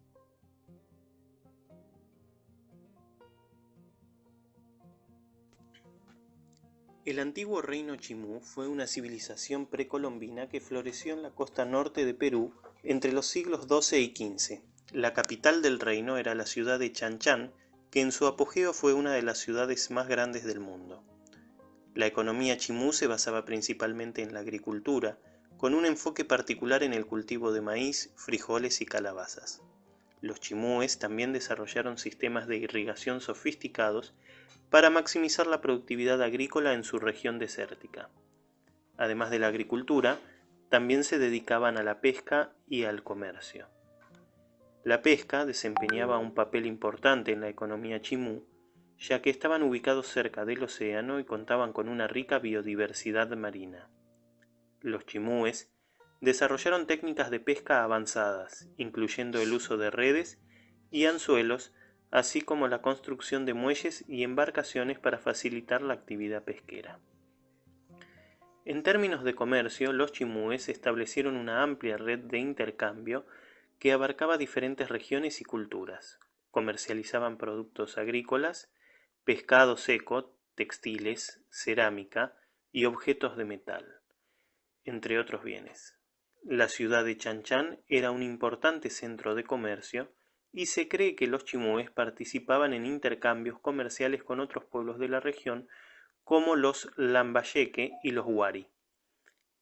H: El antiguo reino Chimú fue una civilización precolombina que floreció en la costa norte de Perú entre los siglos XII y XV. La capital del reino era la ciudad de Chanchán, que en su apogeo fue una de las ciudades más grandes del mundo. La economía chimú se basaba principalmente en la agricultura, con un enfoque particular en el cultivo de maíz, frijoles y calabazas. Los chimúes también desarrollaron sistemas de irrigación sofisticados para maximizar la productividad agrícola en su región desértica. Además de la agricultura, también se dedicaban a la pesca y al comercio. La pesca desempeñaba un papel importante en la economía chimú, ya que estaban ubicados cerca del océano y contaban con una rica biodiversidad marina. Los chimúes desarrollaron técnicas de pesca avanzadas, incluyendo el uso de redes y anzuelos, así como la construcción de muelles y embarcaciones para facilitar la actividad pesquera. En términos de comercio, los chimúes establecieron una amplia red de intercambio que abarcaba diferentes regiones y culturas. Comercializaban productos agrícolas, pescado seco, textiles, cerámica y objetos de metal, entre otros bienes. La ciudad de Chanchan era un importante centro de comercio y se cree que los chimúes participaban en intercambios comerciales con otros pueblos de la región como los lambayeque y los wari.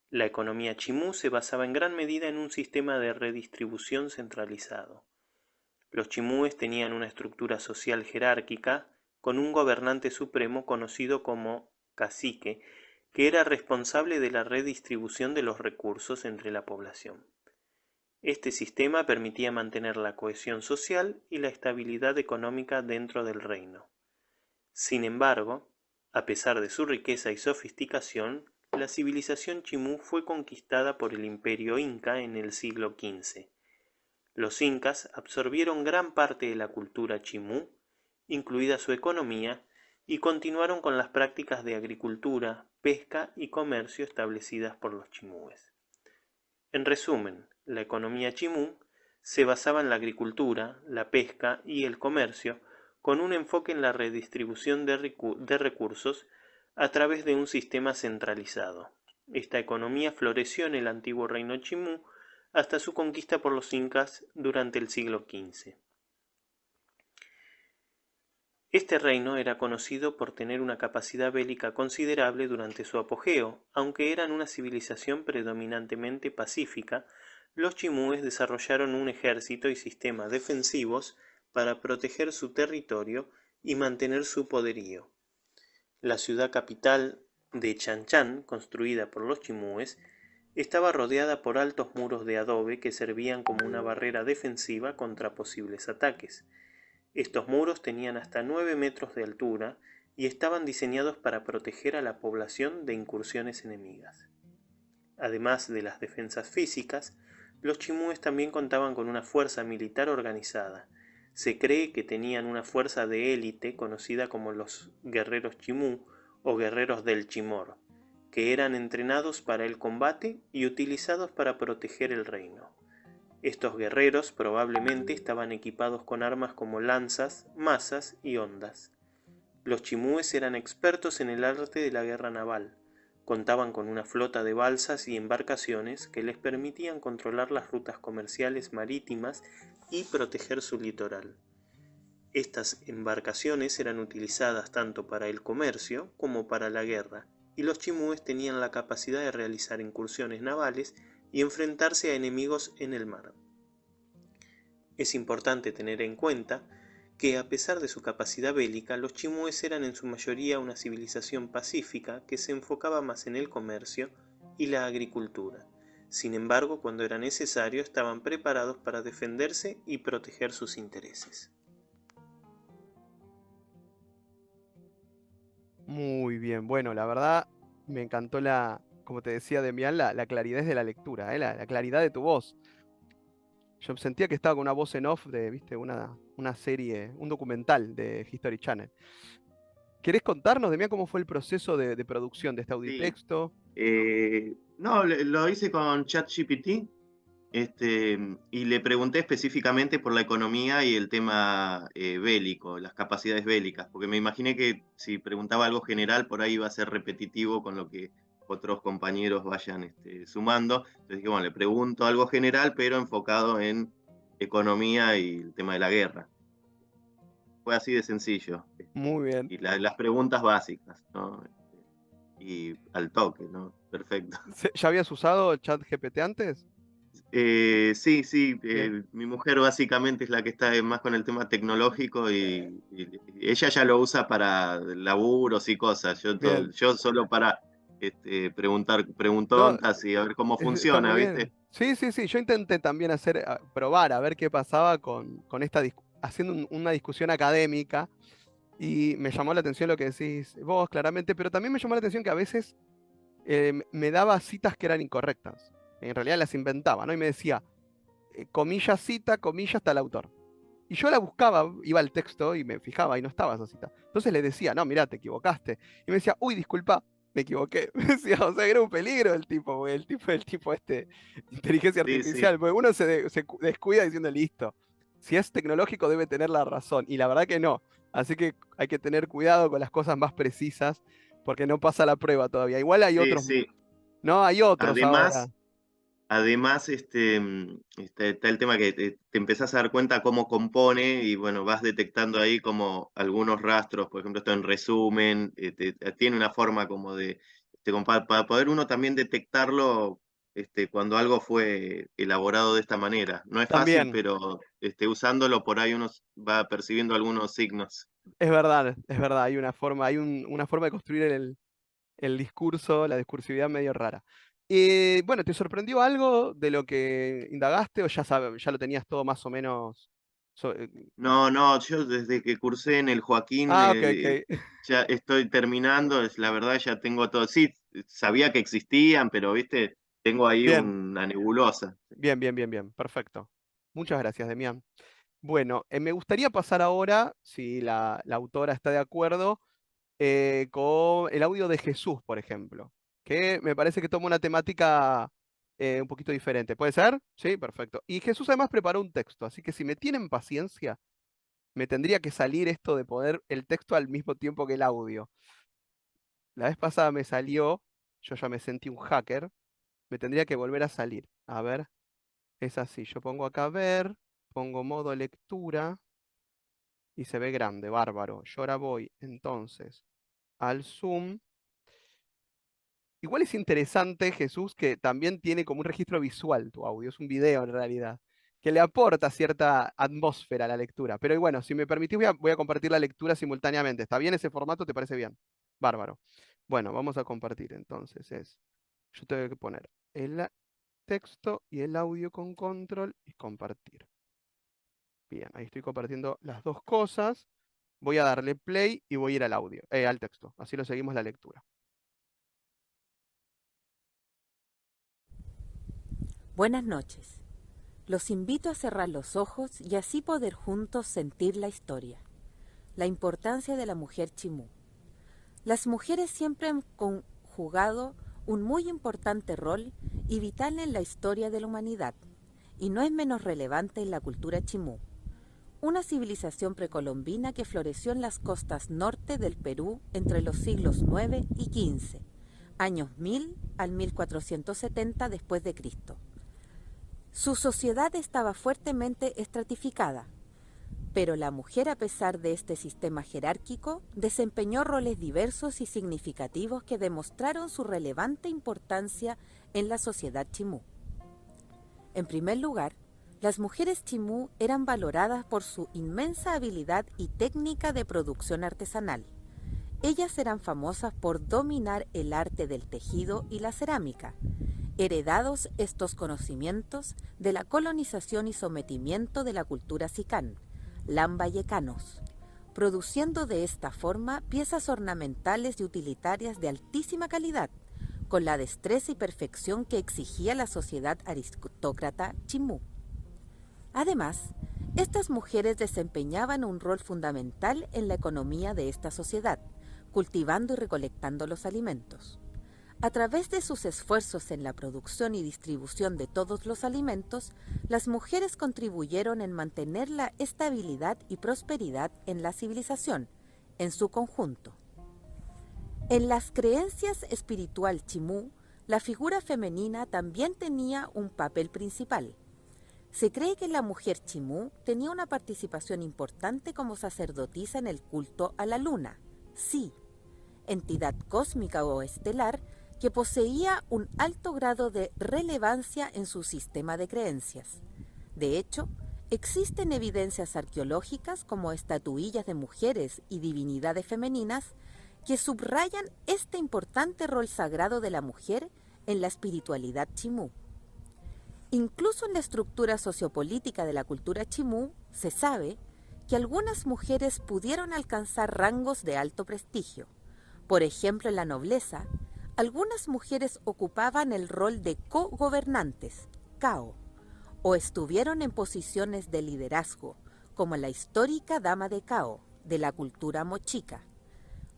H: La economía chimú se basaba en gran medida en un sistema de redistribución centralizado. Los chimúes tenían una estructura social jerárquica con un gobernante supremo conocido como cacique, que era responsable de la redistribución de los recursos entre la población. Este sistema permitía mantener la cohesión social y la estabilidad económica dentro del reino. Sin embargo, a pesar de su riqueza y sofisticación, la civilización chimú fue conquistada por el imperio inca en el siglo XV. Los incas absorbieron gran parte de la cultura chimú, incluida su economía, y continuaron con las prácticas de agricultura, pesca y comercio establecidas por los chimúes. En resumen, la economía chimú se basaba en la agricultura, la pesca y el comercio, con un enfoque en la redistribución de recursos a través de un sistema centralizado. Esta economía floreció en el antiguo reino chimú hasta su conquista por los incas durante el siglo XV. Este reino era conocido por tener una capacidad bélica considerable durante su apogeo. Aunque eran una civilización predominantemente pacífica, los chimúes desarrollaron un ejército y sistemas defensivos para proteger su territorio y mantener su poderío. La ciudad capital de Chanchan, construida por los chimúes, estaba rodeada por altos muros de adobe que servían como una barrera defensiva contra posibles ataques. Estos muros tenían hasta 9 metros de altura y estaban diseñados para proteger a la población de incursiones enemigas. Además de las defensas físicas, los chimúes también contaban con una fuerza militar organizada. Se cree que tenían una fuerza de élite conocida como los guerreros chimú o guerreros del Chimor, que eran entrenados para el combate y utilizados para proteger el reino. Estos guerreros probablemente estaban equipados con armas como lanzas, mazas y hondas. Los chimúes eran expertos en el arte de la guerra naval. Contaban con una flota de balsas y embarcaciones que les permitían controlar las rutas comerciales marítimas y proteger su litoral. Estas embarcaciones eran utilizadas tanto para el comercio como para la guerra, y los chimúes tenían la capacidad de realizar incursiones navales y enfrentarse a enemigos en el mar. Es importante tener en cuenta que, a pesar de su capacidad bélica, los chimúes eran en su mayoría una civilización pacífica que se enfocaba más en el comercio y la agricultura. Sin embargo, cuando era necesario, estaban preparados para defenderse y proteger sus intereses.
A: Muy bien, bueno, la verdad me encantó como te decía Demián, la claridad de la lectura, la claridad de tu voz. Yo sentía que estaba con una voz en off de, viste, una serie, un documental de History Channel. ¿Querés contarnos, Demián, cómo fue el proceso de producción de este auditexto?
G: No, lo hice con ChatGPT, y le pregunté específicamente por la economía y el tema bélico, las capacidades bélicas, porque me imaginé que si preguntaba algo general, por ahí iba a ser repetitivo con lo que otros compañeros vayan sumando. Entonces dije, bueno, le pregunto algo general, pero enfocado en economía y el tema de la guerra. Fue así de sencillo.
A: Muy bien.
G: Y las preguntas básicas, ¿no? Y al toque, ¿no? Perfecto.
A: ¿Ya habías usado el ChatGPT antes?
G: Sí. Mi mujer básicamente es la que está más con el tema tecnológico y ella ya lo usa para laburos y cosas. Yo solo para preguntar preguntontas y a ver cómo funciona, ¿viste?
A: Sí. Yo intenté también probar a ver qué pasaba con esta haciendo una discusión académica Y me llamó la atención lo que decís vos, claramente, pero también me llamó la atención que a veces me daba citas que eran incorrectas. En realidad las inventaba, ¿no? Y me decía, comilla cita, comilla está el autor. Y yo la buscaba, iba al texto y me fijaba y no estaba esa cita. Entonces le decía, no, mirá, te equivocaste. Y me decía, uy, disculpa, me equivoqué. Me decía, o sea, era un peligro el tipo, porque el tipo inteligencia
G: Sí, sí,
A: artificial, porque uno se descuida diciendo, listo, si es tecnológico debe tener la razón. Y la verdad que no. Así que hay que tener cuidado con las cosas más precisas, porque no pasa la prueba todavía. Igual hay
G: sí,
A: otros,
G: sí.
A: no, hay otros ahora.
G: Además, además está el tema que te empezás a dar cuenta cómo compone y bueno, vas detectando ahí como algunos rastros, por ejemplo, esto en resumen, tiene una forma como de, como para poder uno también detectarlo cuando algo fue elaborado de esta manera. No es fácil,
A: También.
G: pero usándolo por ahí uno va percibiendo algunos signos.
A: Es verdad, hay una forma, una forma de construir el discurso, la discursividad medio rara. Bueno, ¿te sorprendió algo de lo que indagaste o ya sabes, ya lo tenías todo más o menos? so- eh,
G: No, no, yo desde que cursé en el Joaquín
A: Ah, ok, ok.
G: ya estoy terminando, es la verdad ya tengo todo. Sí, sabía que existían, pero viste, tengo ahí
A: Bien,
G: una nebulosa.
A: bien, bien, bien, bien. Perfecto. Muchas gracias, Demián. Bueno, me gustaría pasar ahora, si la autora está de acuerdo, con el audio de Jesús, por ejemplo, que me parece que toma una temática un poquito diferente. ¿Puede ser? Sí, perfecto. Y Jesús además preparó un texto, así que si me tienen paciencia, me tendría que salir esto de poner el texto al mismo tiempo que el audio. La vez pasada me salió, yo ya me sentí un hacker, me tendría que volver a salir. A ver, es así, yo pongo acá ver, pongo modo lectura y se ve grande, bárbaro. Yo ahora voy entonces al zoom. Igual es interesante, Jesús, que también tiene como un registro visual tu audio, es un video en realidad, que le aporta cierta atmósfera a la lectura. Pero bueno, si me permitís, voy a compartir la lectura simultáneamente. ¿Está bien ese formato? ¿Te parece bien? Bárbaro. Bueno, vamos a compartir entonces. Yo tengo que poner el texto y el audio con control y compartir. Bien, ahí estoy compartiendo las dos cosas. Voy a darle play y voy a ir al audio, al texto. Así lo seguimos la lectura.
I: Buenas noches. Los invito a cerrar los ojos y así poder juntos sentir la historia. La importancia de la mujer chimú. Las mujeres siempre han jugado un muy importante rol y vital en la historia de la humanidad, y no es menos relevante en la cultura chimú, una civilización precolombina que floreció en las costas norte del Perú entre los siglos IX y XV, años 1000 al 1470 después de Cristo. Su sociedad estaba fuertemente estratificada, pero la mujer, a pesar de este sistema jerárquico, desempeñó roles diversos y significativos que demostraron su relevante importancia en la sociedad chimú. En primer lugar, las mujeres chimú eran valoradas por su inmensa habilidad y técnica de producción artesanal. Ellas eran famosas por dominar el arte del tejido y la cerámica, heredados estos conocimientos de la colonización y sometimiento de la cultura sicán, lambayecanos, produciendo de esta forma piezas ornamentales y utilitarias de altísima calidad, con la destreza y perfección que exigía la sociedad aristócrata chimú. Además, estas mujeres desempeñaban un rol fundamental en la economía de esta sociedad, cultivando y recolectando los alimentos. A través de sus esfuerzos en la producción y distribución de todos los alimentos, las mujeres contribuyeron en mantener la estabilidad y prosperidad en la civilización, en su conjunto. En las creencias espiritual chimú, la figura femenina también tenía un papel principal. Se cree que la mujer chimú tenía una participación importante como sacerdotisa en el culto a la luna, Sí, entidad cósmica o estelar que poseía un alto grado de relevancia en su sistema de creencias. De hecho, existen evidencias arqueológicas como estatuillas de mujeres y divinidades femeninas que subrayan este importante rol sagrado de la mujer en la espiritualidad chimú. Incluso en la estructura sociopolítica de la cultura chimú se sabe que algunas mujeres pudieron alcanzar rangos de alto prestigio. Por ejemplo, en la nobleza, algunas mujeres ocupaban el rol de co-gobernantes, cao, o estuvieron en posiciones de liderazgo, como la histórica dama de Cao, de la cultura mochica,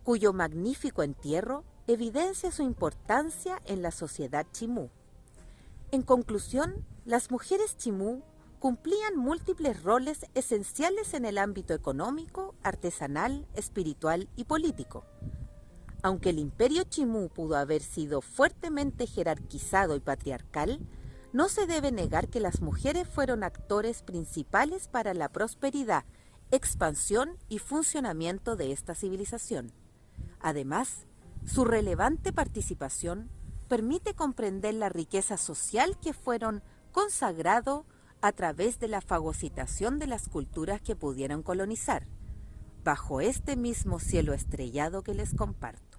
I: cuyo magnífico entierro evidencia su importancia en la sociedad chimú. En conclusión, las mujeres chimú cumplían múltiples roles esenciales en el ámbito económico, artesanal, espiritual y político. Aunque el imperio chimú pudo haber sido fuertemente jerarquizado y patriarcal, no se debe negar que las mujeres fueron actores principales para la prosperidad, expansión y funcionamiento de esta civilización. Además, su relevante participación permite comprender la riqueza social que fueron consagrado a través de la fagocitación de las culturas que pudieron colonizar, bajo este mismo cielo estrellado que les comparto.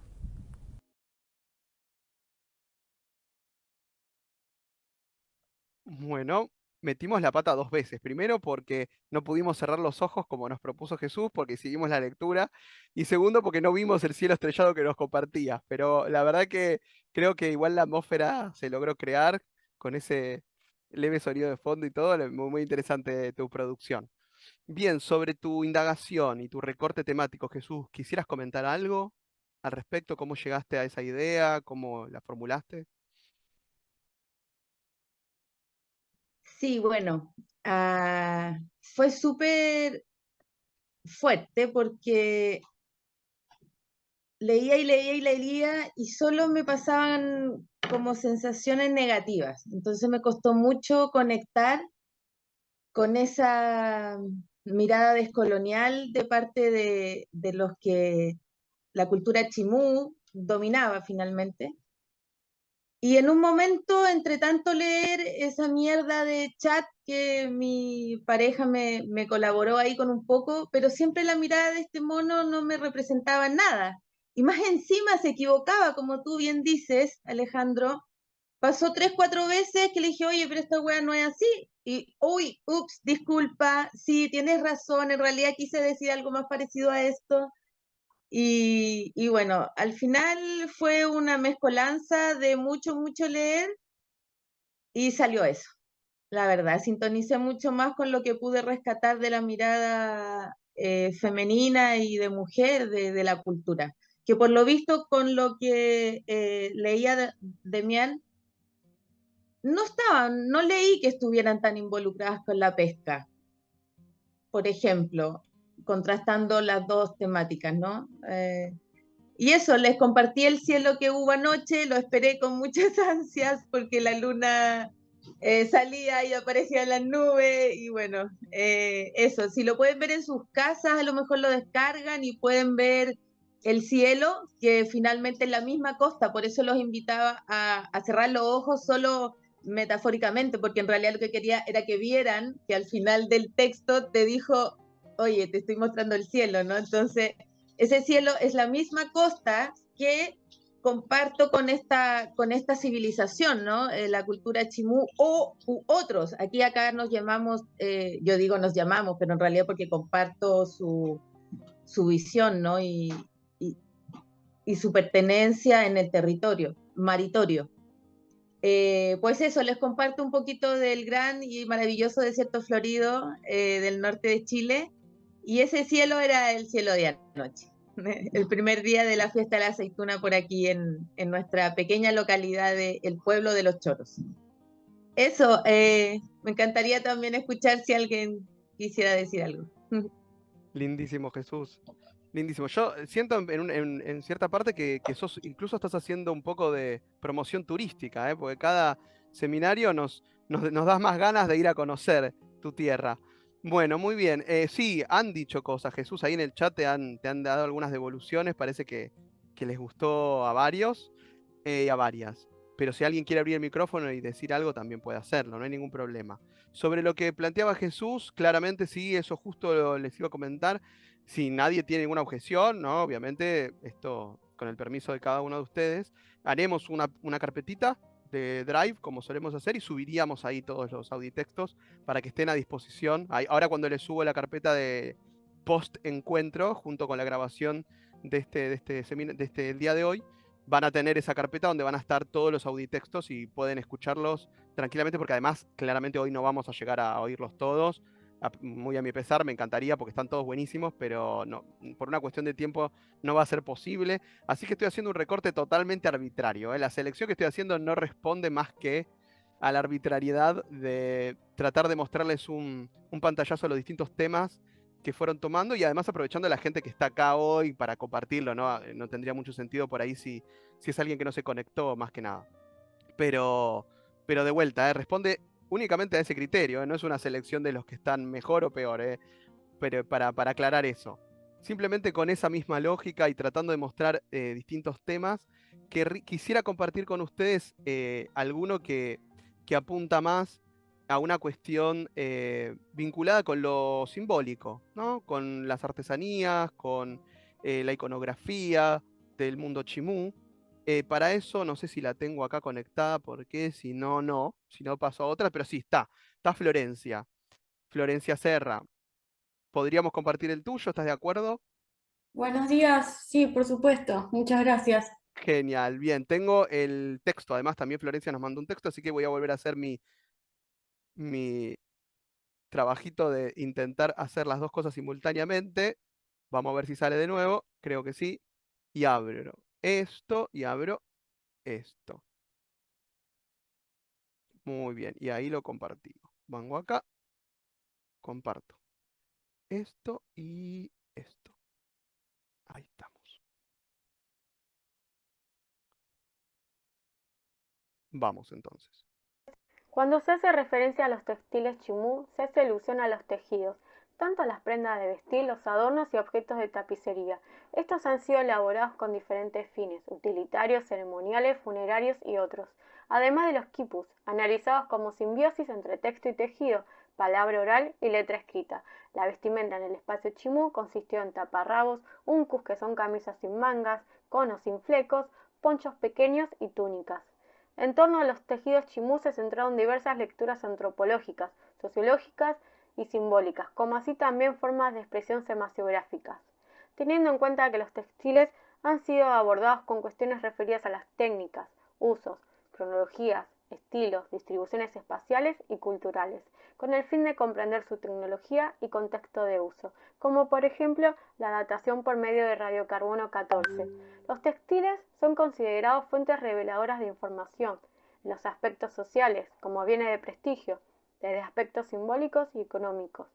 A: Bueno, metimos la pata 2 veces. Primero porque no pudimos cerrar los ojos como nos propuso Jesús, porque seguimos la lectura. Y segundo porque no vimos el cielo estrellado que nos compartía. Pero la verdad que creo que igual la atmósfera se logró crear con ese leve sonido de fondo y todo. Muy, muy interesante tu producción. Bien, sobre tu indagación y tu recorte temático, Jesús, ¿quisieras comentar algo al respecto? ¿Cómo llegaste a esa idea? ¿Cómo la formulaste?
C: Sí, bueno, fue súper fuerte porque leía y leía y leía y solo me pasaban como sensaciones negativas. Entonces me costó mucho conectar con esa mirada descolonial de parte de los que la cultura chimú dominaba finalmente. Y en un momento, entre tanto leer esa mierda de chat que mi pareja me colaboró ahí con un poco, pero siempre la mirada de este mono no me representaba nada. Y más encima se equivocaba, como tú bien dices, Alejandro. Pasó 3, 4 veces que le dije, oye, pero esta wea no es así. Y, uy, ups, disculpa, sí, tienes razón, en realidad quise decir algo más parecido a esto. Y bueno, al final fue una mezcolanza de mucho, mucho leer y salió eso. La verdad, sintonicé mucho más con lo que pude rescatar de la mirada femenina y de mujer de la cultura. Que por lo visto con lo que leía de Demián, no leí que estuvieran tan involucradas con la pesca, por ejemplo, contrastando las dos temáticas, ¿no? Y eso, les compartí el cielo que hubo anoche, lo esperé con muchas ansias porque la luna salía y aparecía en las nubes y bueno, eso, si lo pueden ver en sus casas, a lo mejor lo descargan y pueden ver el cielo, que finalmente es la misma costa, por eso los invitaba a cerrar los ojos solo metafóricamente, porque en realidad lo que quería era que vieran que al final del texto te dijo, oye, te estoy mostrando el cielo, ¿no? Entonces ese cielo es la misma costa que comparto con esta civilización, ¿no? La cultura chimú o u otros. Aquí acá nos llamamos, yo digo nos llamamos, pero en realidad porque comparto su visión, ¿no? Y su pertenencia en el territorio, maritorio. Pues eso, les comparto un poquito del gran y maravilloso desierto florido del norte de Chile. Y ese cielo era el cielo de anoche, el primer día de la fiesta de la aceituna por aquí en nuestra pequeña localidad del pueblo de Los Choros. Eso, me encantaría también escuchar si alguien quisiera decir algo.
A: Lindísimo, Jesús. Lindísimo. Yo siento en cierta parte que sos, incluso estás haciendo un poco de promoción turística, ¿eh? Porque cada seminario nos das más ganas de ir a conocer tu tierra. Bueno, muy bien. Sí, han dicho cosas, Jesús, ahí en el chat te han dado algunas devoluciones, parece que les gustó a varios y a varias. Pero si alguien quiere abrir el micrófono y decir algo, también puede hacerlo, no hay ningún problema. Sobre lo que planteaba Jesús, claramente sí, eso justo les iba a comentar. Si nadie tiene ninguna objeción, ¿no? Obviamente, esto con el permiso de cada uno de ustedes, haremos una carpetita de Drive, como solemos hacer, y subiríamos ahí todos los auditextos para que estén a disposición. Ahora cuando les subo la carpeta post encuentro, junto con la grabación de este día de hoy, van a tener esa carpeta donde van a estar todos los auditextos y pueden escucharlos tranquilamente, porque además claramente hoy no vamos a llegar a oírlos todos, muy a mi pesar, me encantaría porque están todos buenísimos, pero no, por una cuestión de tiempo no va a ser posible, así que estoy haciendo un recorte totalmente arbitrario, ¿eh? La selección que estoy haciendo no responde más que a la arbitrariedad de tratar de mostrarles un pantallazo a los distintos temas que fueron tomando, y además aprovechando a la gente que está acá hoy para compartirlo, ¿no? No tendría mucho sentido por ahí si es alguien que no se conectó, más que nada. Pero, pero de vuelta, responde únicamente a ese criterio, no es una selección de los que están mejor o peor, pero para aclarar eso. Simplemente con esa misma lógica y tratando de mostrar distintos temas, quisiera compartir con ustedes alguno que apunta más a una cuestión vinculada con lo simbólico, ¿no? Con las artesanías, con la iconografía del mundo chimú. Para eso no sé si la tengo acá conectada, porque si no, no. Si no paso a otra, pero sí está. Está Florencia. Florencia Serra. ¿Podríamos compartir el tuyo? ¿Estás de acuerdo?
J: Buenos días, sí, por supuesto, muchas gracias.
A: Genial, bien. Tengo el texto. Además, también Florencia nos mandó un texto, así que voy a volver a hacer mi trabajito de intentar hacer las dos cosas simultáneamente. Vamos a ver si sale de nuevo. Creo que sí. Y abro esto y abro esto. Muy bien. Y ahí lo compartimos. Vengo acá. Comparto esto y esto. Ahí estamos. Vamos entonces.
J: Cuando se hace referencia a los textiles chimú, se hace alusión a los tejidos, tanto a las prendas de vestir, los adornos y objetos de tapicería. Estos han sido elaborados con diferentes fines, utilitarios, ceremoniales, funerarios y otros. Además de los quipus, analizados como simbiosis entre texto y tejido, palabra oral y letra escrita. La vestimenta en el espacio chimú consistió en taparrabos, uncus que son camisas sin mangas, conos sin flecos, ponchos pequeños y túnicas. En torno a los tejidos chimú se centraron diversas lecturas antropológicas, sociológicas y simbólicas, como así también formas de expresión semasiográficas. Teniendo en cuenta que los textiles han sido abordados con cuestiones referidas a las técnicas, usos, cronologías, estilos, distribuciones espaciales y culturales, con el fin de comprender su tecnología y contexto de uso, como por ejemplo la datación por medio de radiocarbono 14. Los textiles son considerados fuentes reveladoras de información en los aspectos sociales, como bienes de prestigio, desde aspectos simbólicos y económicos.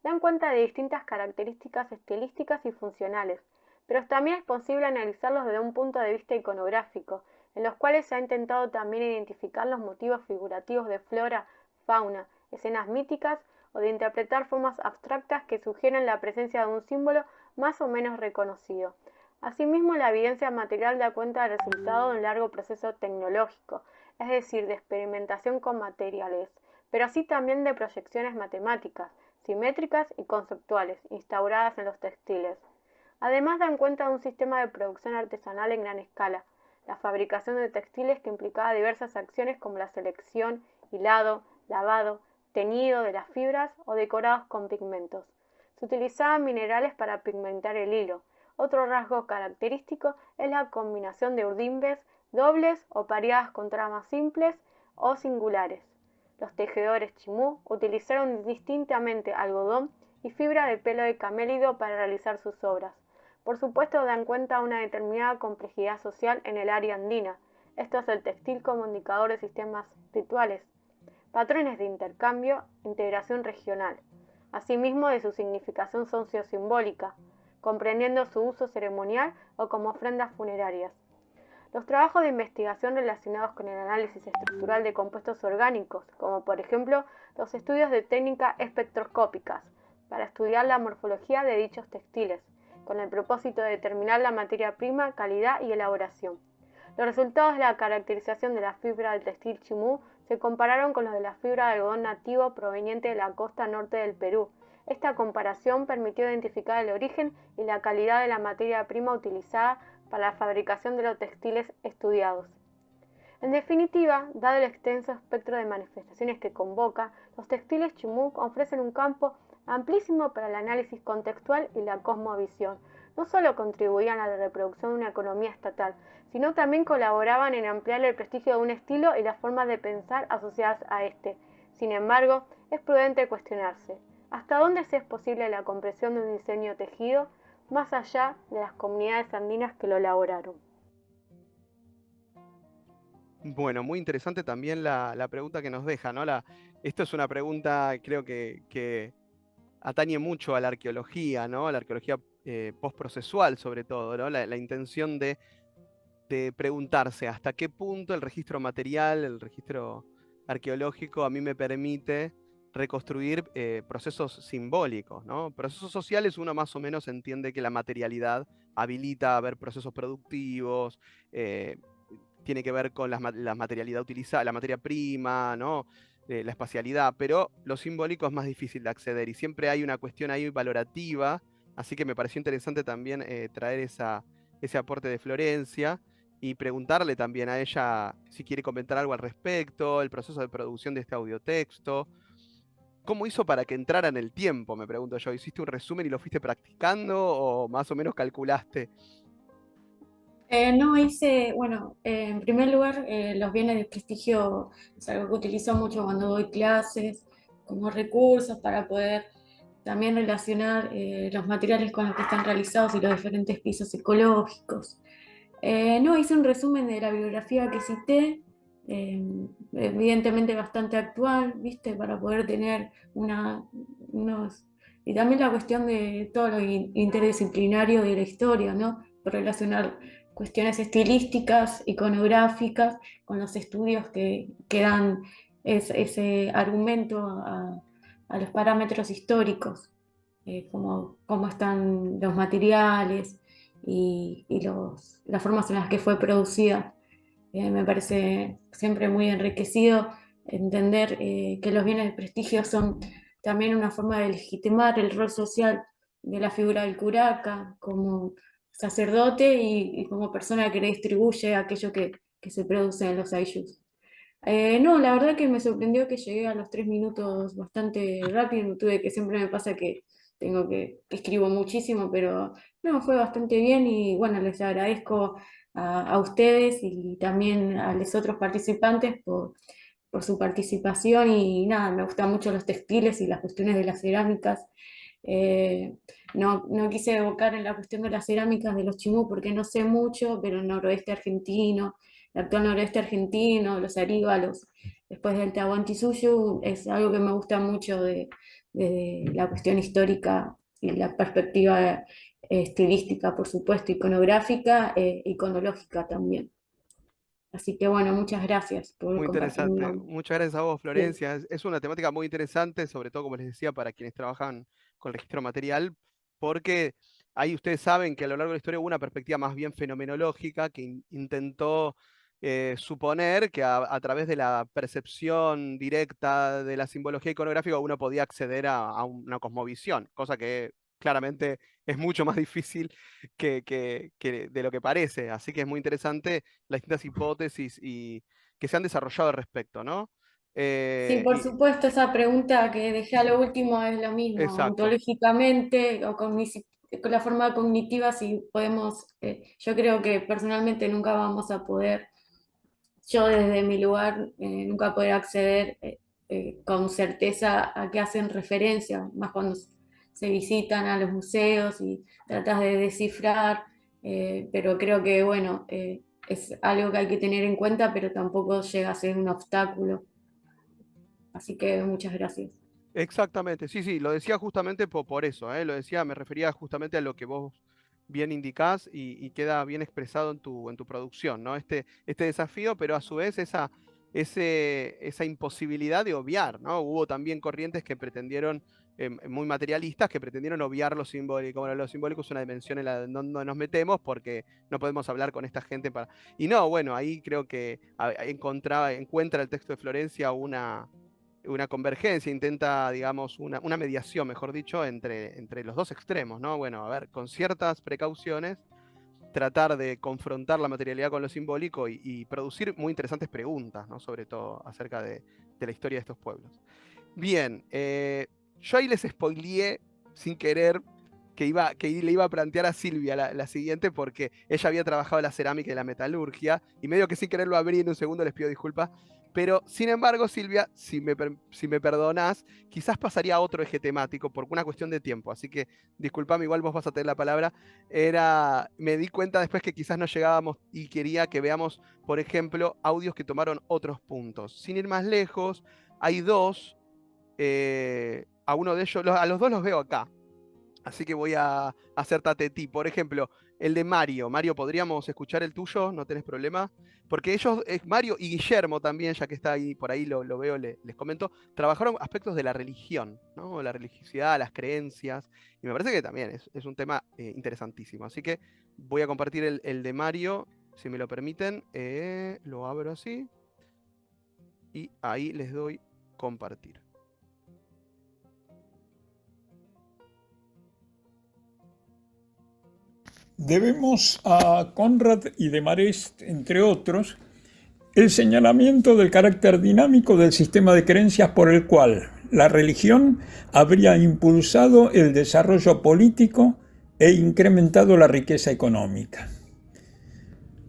J: Dan cuenta de distintas características estilísticas y funcionales, pero también es posible analizarlos desde un punto de vista iconográfico, en los cuales se ha intentado también identificar los motivos figurativos de flora, fauna, escenas míticas o de interpretar formas abstractas que sugieren la presencia de un símbolo más o menos reconocido. Asimismo, la evidencia material da cuenta del resultado de un largo proceso tecnológico, es decir, de experimentación con materiales, pero así también de proyecciones matemáticas, simétricas y conceptuales, instauradas en los textiles. Además, dan cuenta de un sistema de producción artesanal en gran escala, la fabricación de textiles que implicaba diversas acciones como la selección, hilado, lavado, teñido de las fibras o decorados con pigmentos. Se utilizaban minerales para pigmentar el hilo. Otro rasgo característico es la combinación de urdimbes dobles o pareadas con tramas simples o singulares. Los tejedores chimú utilizaron distintamente algodón y fibra de pelo de camélido para realizar sus obras. Por supuesto, dan cuenta de una determinada complejidad social en el área andina. Esto es el textil como indicador de sistemas rituales, patrones de intercambio, integración regional, asimismo de su significación sociosimbólica, comprendiendo su uso ceremonial o como ofrendas funerarias. Los trabajos de investigación relacionados con el análisis estructural de compuestos orgánicos, como por ejemplo los estudios de técnicas espectroscópicas, para estudiar la morfología de dichos textiles, con el propósito de determinar la materia prima, calidad y elaboración. Los resultados de la caracterización de la fibra del textil chimú se compararon con los de la fibra de algodón nativo proveniente de la costa norte del Perú. Esta comparación permitió identificar el origen y la calidad de la materia prima utilizada para la fabricación de los textiles estudiados. En definitiva, dado el extenso espectro de manifestaciones que convoca, los textiles chimú ofrecen un campo amplísimo para el análisis contextual y la cosmovisión. No solo contribuían a la reproducción de una economía estatal, sino también colaboraban en ampliar el prestigio de un estilo y las formas de pensar asociadas a este. Sin embargo, es prudente cuestionarse, ¿hasta dónde se es posible la comprensión de un diseño tejido más allá de las comunidades andinas que lo elaboraron?
A: Bueno, muy interesante también la pregunta que nos deja, ¿no? Esto es una pregunta, creo que atañe mucho a la arqueología, ¿no? A la arqueología postprocesual, sobre todo, ¿no? La intención de preguntarse hasta qué punto el registro material, el registro arqueológico, a mí me permite reconstruir procesos simbólicos, ¿no? Procesos sociales uno más o menos entiende que la materialidad habilita a ver procesos productivos, tiene que ver con la materialidad utilizada, la materia prima, ¿no? La espacialidad, pero lo simbólico es más difícil de acceder y siempre hay una cuestión ahí valorativa, así que me pareció interesante también traer ese aporte de Florencia y preguntarle también a ella si quiere comentar algo al respecto, el proceso de producción de este audiotexto. ¿Cómo hizo para que entrara en el tiempo? Me pregunto yo. ¿Hiciste un resumen y lo fuiste practicando o más o menos calculaste?
K: No hice, bueno, en primer lugar, los bienes de prestigio es algo que utilizo mucho cuando doy clases, como recursos para poder también relacionar los materiales con los que están realizados y los diferentes pisos ecológicos. No, hice un resumen de la bibliografía que cité, eh, evidentemente bastante actual, ¿viste? Para poder tener unos... Y también la cuestión de todo lo interdisciplinario de la historia, ¿no? Relacionar cuestiones estilísticas, iconográficas, con los estudios que dan ese argumento a los parámetros históricos, cómo están los materiales y las formas en las que fue producida. Me parece siempre muy enriquecido entender que los bienes de prestigio son también una forma de legitimar el rol social de la figura del curaca como sacerdote y como persona que distribuye aquello que se produce en los ayllus. No, la verdad que me sorprendió que llegué a los 3 minutos bastante rápido, siempre me pasa que que escribo muchísimo, pero no, fue bastante bien y bueno, les agradezco a ustedes y también a los otros participantes por su participación y nada, me gustan mucho los textiles y las cuestiones de las cerámicas. No quise evocar en la cuestión de las cerámicas de los chimú porque no sé mucho, pero el noroeste argentino, el actual noroeste argentino, los aríbalos, después del Tahuantinsuyo, es algo que me gusta mucho de la cuestión histórica y la perspectiva estilística, por supuesto, iconográfica, iconológica también. Así que bueno, muchas gracias por
A: Muy
K: compartir mi
A: interesante.
K: nombre.
A: Muchas gracias a vos,
K: Bien.
A: Florencia. Es una temática muy interesante, sobre todo, como les decía, para quienes trabajan con registro material, porque ahí ustedes saben que a lo largo de la historia hubo una perspectiva más bien fenomenológica que intentó suponer que a través de la percepción directa de la simbología iconográfica uno podía acceder a una cosmovisión, cosa que claramente es mucho más difícil que de lo que parece. Así que es muy interesante las distintas hipótesis y que se han desarrollado al respecto, ¿no?
K: Sí, por
A: Y
K: supuesto, esa pregunta que dejé a lo último es lo mismo,
A: exacto.
K: ontológicamente o con la forma cognitiva, si podemos, yo creo que personalmente nunca vamos a poder, yo desde mi lugar, nunca poder acceder con certeza a qué hacen referencia, más cuando se visitan a los museos y tratas de descifrar, pero creo que, bueno, es algo que hay que tener en cuenta, pero tampoco llega a ser un obstáculo. Así que muchas gracias.
A: Exactamente, sí, sí, lo decía justamente por eso, lo decía, me refería justamente a lo que vos bien indicás y queda bien expresado en tu producción, ¿no? Este desafío, pero a su vez esa imposibilidad de obviar, ¿no? Hubo también corrientes que pretendieron, muy materialistas, que pretendieron obviar lo simbólico. Bueno, lo simbólico es una dimensión en la que no nos metemos porque no podemos hablar con esta gente para... Y no, bueno, ahí creo que encuentra el texto de Florencia una convergencia, intenta, digamos, una mediación, mejor dicho, entre los dos extremos, ¿no? Bueno, a ver, con ciertas precauciones, tratar de confrontar la materialidad con lo simbólico y producir muy interesantes preguntas, ¿no? Sobre todo acerca de la historia de estos pueblos. Bien, yo ahí les spoileé sin querer que le iba a plantear a Silvia la siguiente, porque ella había trabajado la cerámica y la metalurgia, y medio que sin querer lo abrí en un segundo, les pido disculpas. Pero, sin embargo, Silvia, si me perdonás, quizás pasaría a otro eje temático por una cuestión de tiempo. Así que, disculpame, igual vos vas a tener la palabra. Me di cuenta después que quizás no llegábamos y quería que veamos, por ejemplo, audios que tomaron otros puntos. Sin ir más lejos, hay dos. A uno de ellos, a los dos los veo acá. Así que voy a hacer tatetí. Por ejemplo, el de Mario. Mario, ¿podríamos escuchar el tuyo? ¿No tenés problema? Porque ellos, Mario y Guillermo también, ya que está ahí por ahí, lo veo, les comento, trabajaron aspectos de la religión, ¿no? La religiosidad, las creencias. Y me parece que también es un tema interesantísimo. Así que voy a compartir el de Mario, si me lo permiten. Lo abro así. Y ahí les doy compartir.
E: Debemos a Conrad y Desmarais, entre otros, el señalamiento del carácter dinámico del sistema de creencias por el cual la religión habría impulsado el desarrollo político e incrementado la riqueza económica.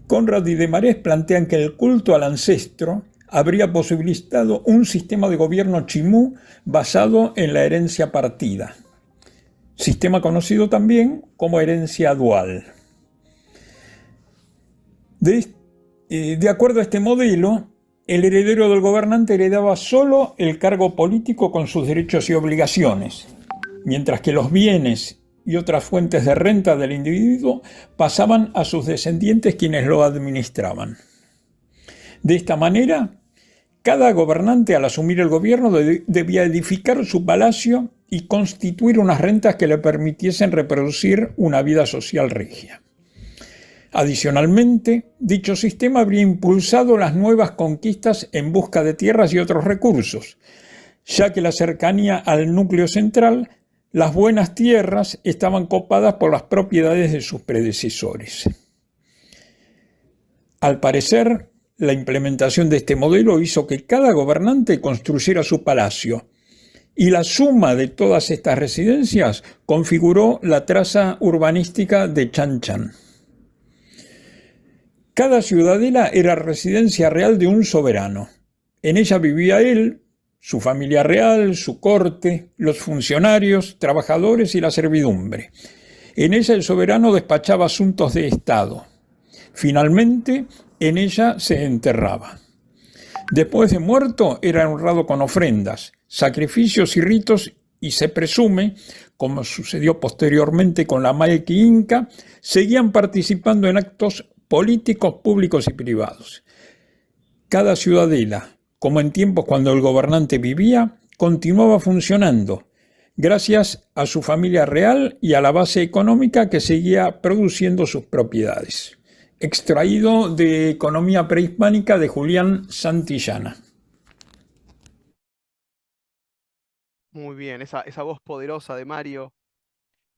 E: Conrad y Desmarais plantean que el culto al ancestro habría posibilitado un sistema de gobierno chimú basado en la herencia partida, sistema conocido también como herencia dual. De acuerdo a este modelo, el heredero del gobernante heredaba solo el cargo político con sus derechos y obligaciones, mientras que los bienes y otras fuentes de renta del individuo pasaban a sus descendientes, quienes lo administraban. De esta manera, cada gobernante al asumir el gobierno debía edificar su palacio y constituir unas rentas que le permitiesen reproducir una vida social regia. Adicionalmente, dicho sistema habría impulsado las nuevas conquistas en busca de tierras y otros recursos, ya que la cercanía al núcleo central, las buenas tierras estaban copadas por las propiedades de sus predecesores. Al parecer, la implementación de este modelo hizo que cada gobernante construyera su palacio, y la suma de todas estas residencias configuró la traza urbanística de Chan Chan. Cada ciudadela era residencia real de un soberano. En ella vivía él, su familia real, su corte, los funcionarios, trabajadores y la servidumbre. En ella el soberano despachaba asuntos de Estado. Finalmente, en ella se enterraba. Después de muerto, era honrado con ofrendas, sacrificios y ritos, y se presume, como sucedió posteriormente con la Malki Inca, seguían participando en actos políticos públicos y privados. Cada ciudadela, como en tiempos cuando el gobernante vivía, continuaba funcionando, gracias a su familia real y a la base económica que seguía produciendo sus propiedades. Extraído de Economía prehispánica de Julián Santillana.
A: Muy bien, esa voz poderosa de Mario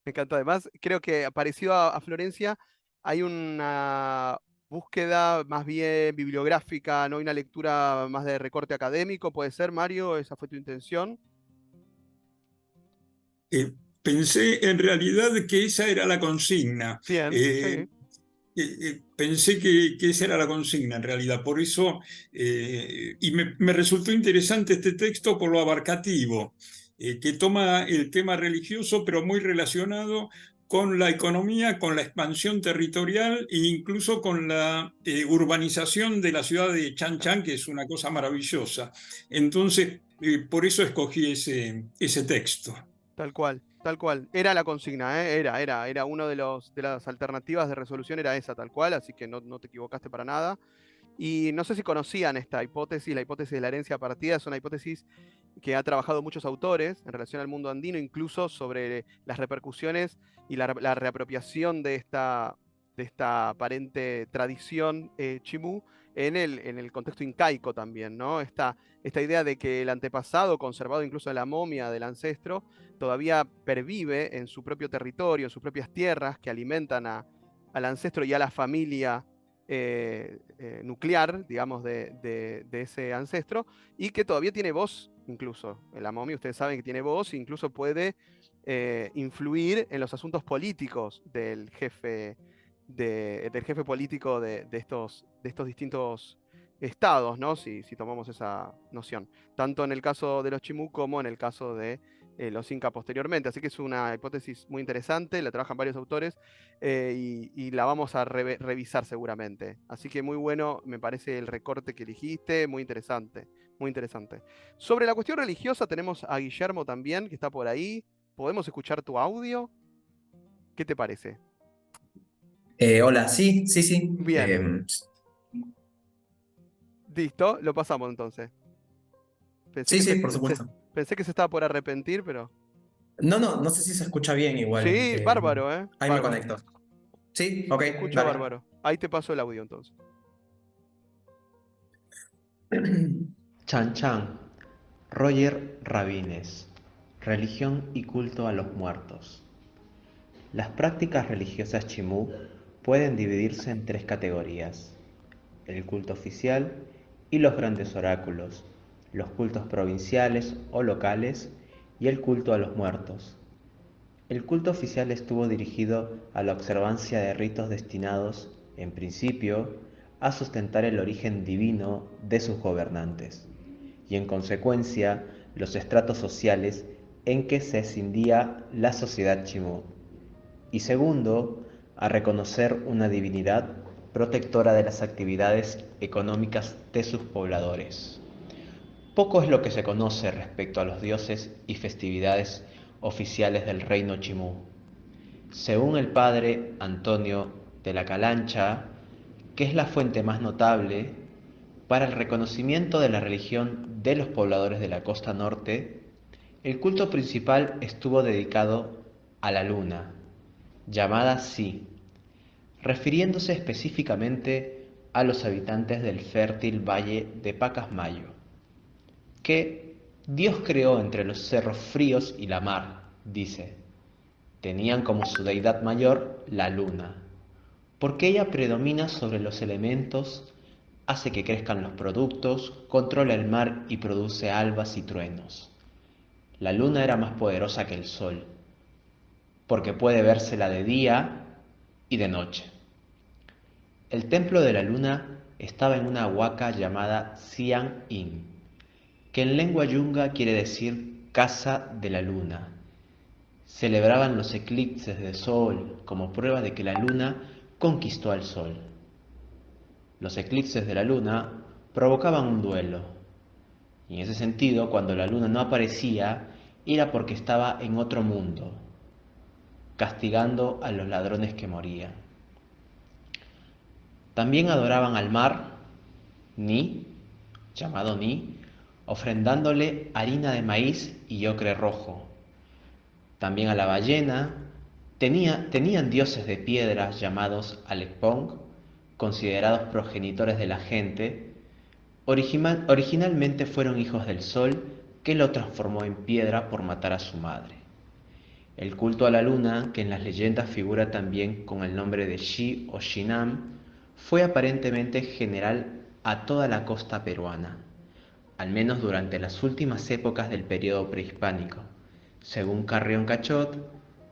A: me encantó. Además, creo que parecido a Florencia, hay una búsqueda más bien bibliográfica, no hay una lectura más de recorte académico. ¿Puede ser, Mario? ¿Esa fue tu intención?
E: Pensé en realidad que esa era la consigna.
A: Bien, sí.
E: Pensé que esa era la consigna en realidad, por eso, y me resultó interesante este texto por lo abarcativo, que toma el tema religioso, pero muy relacionado con la economía, con la expansión territorial e incluso con la urbanización de la ciudad de Chan Chan, que es una cosa maravillosa. Entonces, por eso escogí ese texto.
A: Tal cual, tal cual. Era la consigna, ¿eh? Era uno de las alternativas de resolución, era esa, tal cual, así que no te equivocaste para nada. Y no sé si conocían esta hipótesis, la hipótesis de la herencia partida. Es una hipótesis que ha trabajado muchos autores en relación al mundo andino, incluso sobre las repercusiones y la reapropiación de esta aparente tradición chimú en el contexto incaico también, ¿no? Esta idea de que el antepasado, conservado incluso en la momia del ancestro, todavía pervive en su propio territorio, en sus propias tierras, que alimentan al ancestro y a la familia nuclear, digamos, de ese ancestro, y que todavía tiene voz incluso. La momia, ustedes saben que tiene voz, incluso puede influir en los asuntos políticos del jefe, del jefe político de estos distintos estados, ¿no? Si tomamos esa noción. Tanto en el caso de los Chimú como en el caso de los Inca posteriormente. Así que es una hipótesis muy interesante, la trabajan varios autores y la vamos a revisar seguramente. Así que muy bueno, me parece el recorte que elegiste, muy interesante, muy interesante. Sobre la cuestión religiosa tenemos a Guillermo también, que está por ahí. ¿Podemos escuchar tu audio? ¿Qué te parece?
L: Hola, sí, sí, sí.
A: Bien, listo, lo pasamos entonces. Pensé
L: Sí,
A: que
L: sí, por supuesto.
A: pensé que se estaba por arrepentir, pero...
L: No sé si se escucha bien igual.
A: Sí, bárbaro, ¿eh?
L: Ahí me
A: Bárbaro.
L: conecto. Sí, ok,
A: Se escucha
L: dale.
A: bárbaro. Ahí te paso el audio entonces.
M: Chan Chan, Roger Rabines, religión y culto a los muertos. Las prácticas religiosas chimú pueden dividirse en tres categorías: el culto oficial y los grandes oráculos, los cultos provinciales o locales y el culto a los muertos. El culto oficial estuvo dirigido a la observancia de ritos destinados, en principio, a sustentar el origen divino de sus gobernantes, y en consecuencia los estratos sociales en que se escindía la sociedad chimú. Y segundo, a reconocer una divinidad protectora de las actividades económicas de sus pobladores. Poco es lo que se conoce respecto a los dioses y festividades oficiales del reino chimú. Según el padre Antonio de la Calancha, que es la fuente más notable, para el reconocimiento de la religión de los pobladores de la costa norte, el culto principal estuvo dedicado a la luna, llamada Si, refiriéndose específicamente a los habitantes del fértil valle de Pacasmayo, que Dios creó entre los cerros fríos y la mar, dice. Tenían como su deidad mayor la luna, porque ella predomina sobre los elementos, hace que crezcan los productos, controla el mar y produce albas y truenos. La luna era más poderosa que el sol, porque puede vérsela de día y de noche. El templo de la luna estaba en una huaca llamada Sian In, que en lengua yunga quiere decir casa de la luna. Celebraban los eclipses de sol como prueba de que la luna conquistó al sol. Los eclipses de la luna provocaban un duelo, y en ese sentido, cuando la luna no aparecía, era porque estaba en otro mundo, castigando a los ladrones que morían. También adoraban al mar, Ni, llamado Ni, ofrendándole harina de maíz y ocre rojo. También a la ballena. Tenían dioses de piedra llamados Alepong, considerados progenitores de la gente. Originalmente fueron hijos del sol, que lo transformó en piedra por matar a su madre. El culto a la luna, que en las leyendas figura también con el nombre de Shi o Shinam, fue aparentemente general a toda la costa peruana, al menos durante las últimas épocas del periodo prehispánico. Según Carrión Cachot,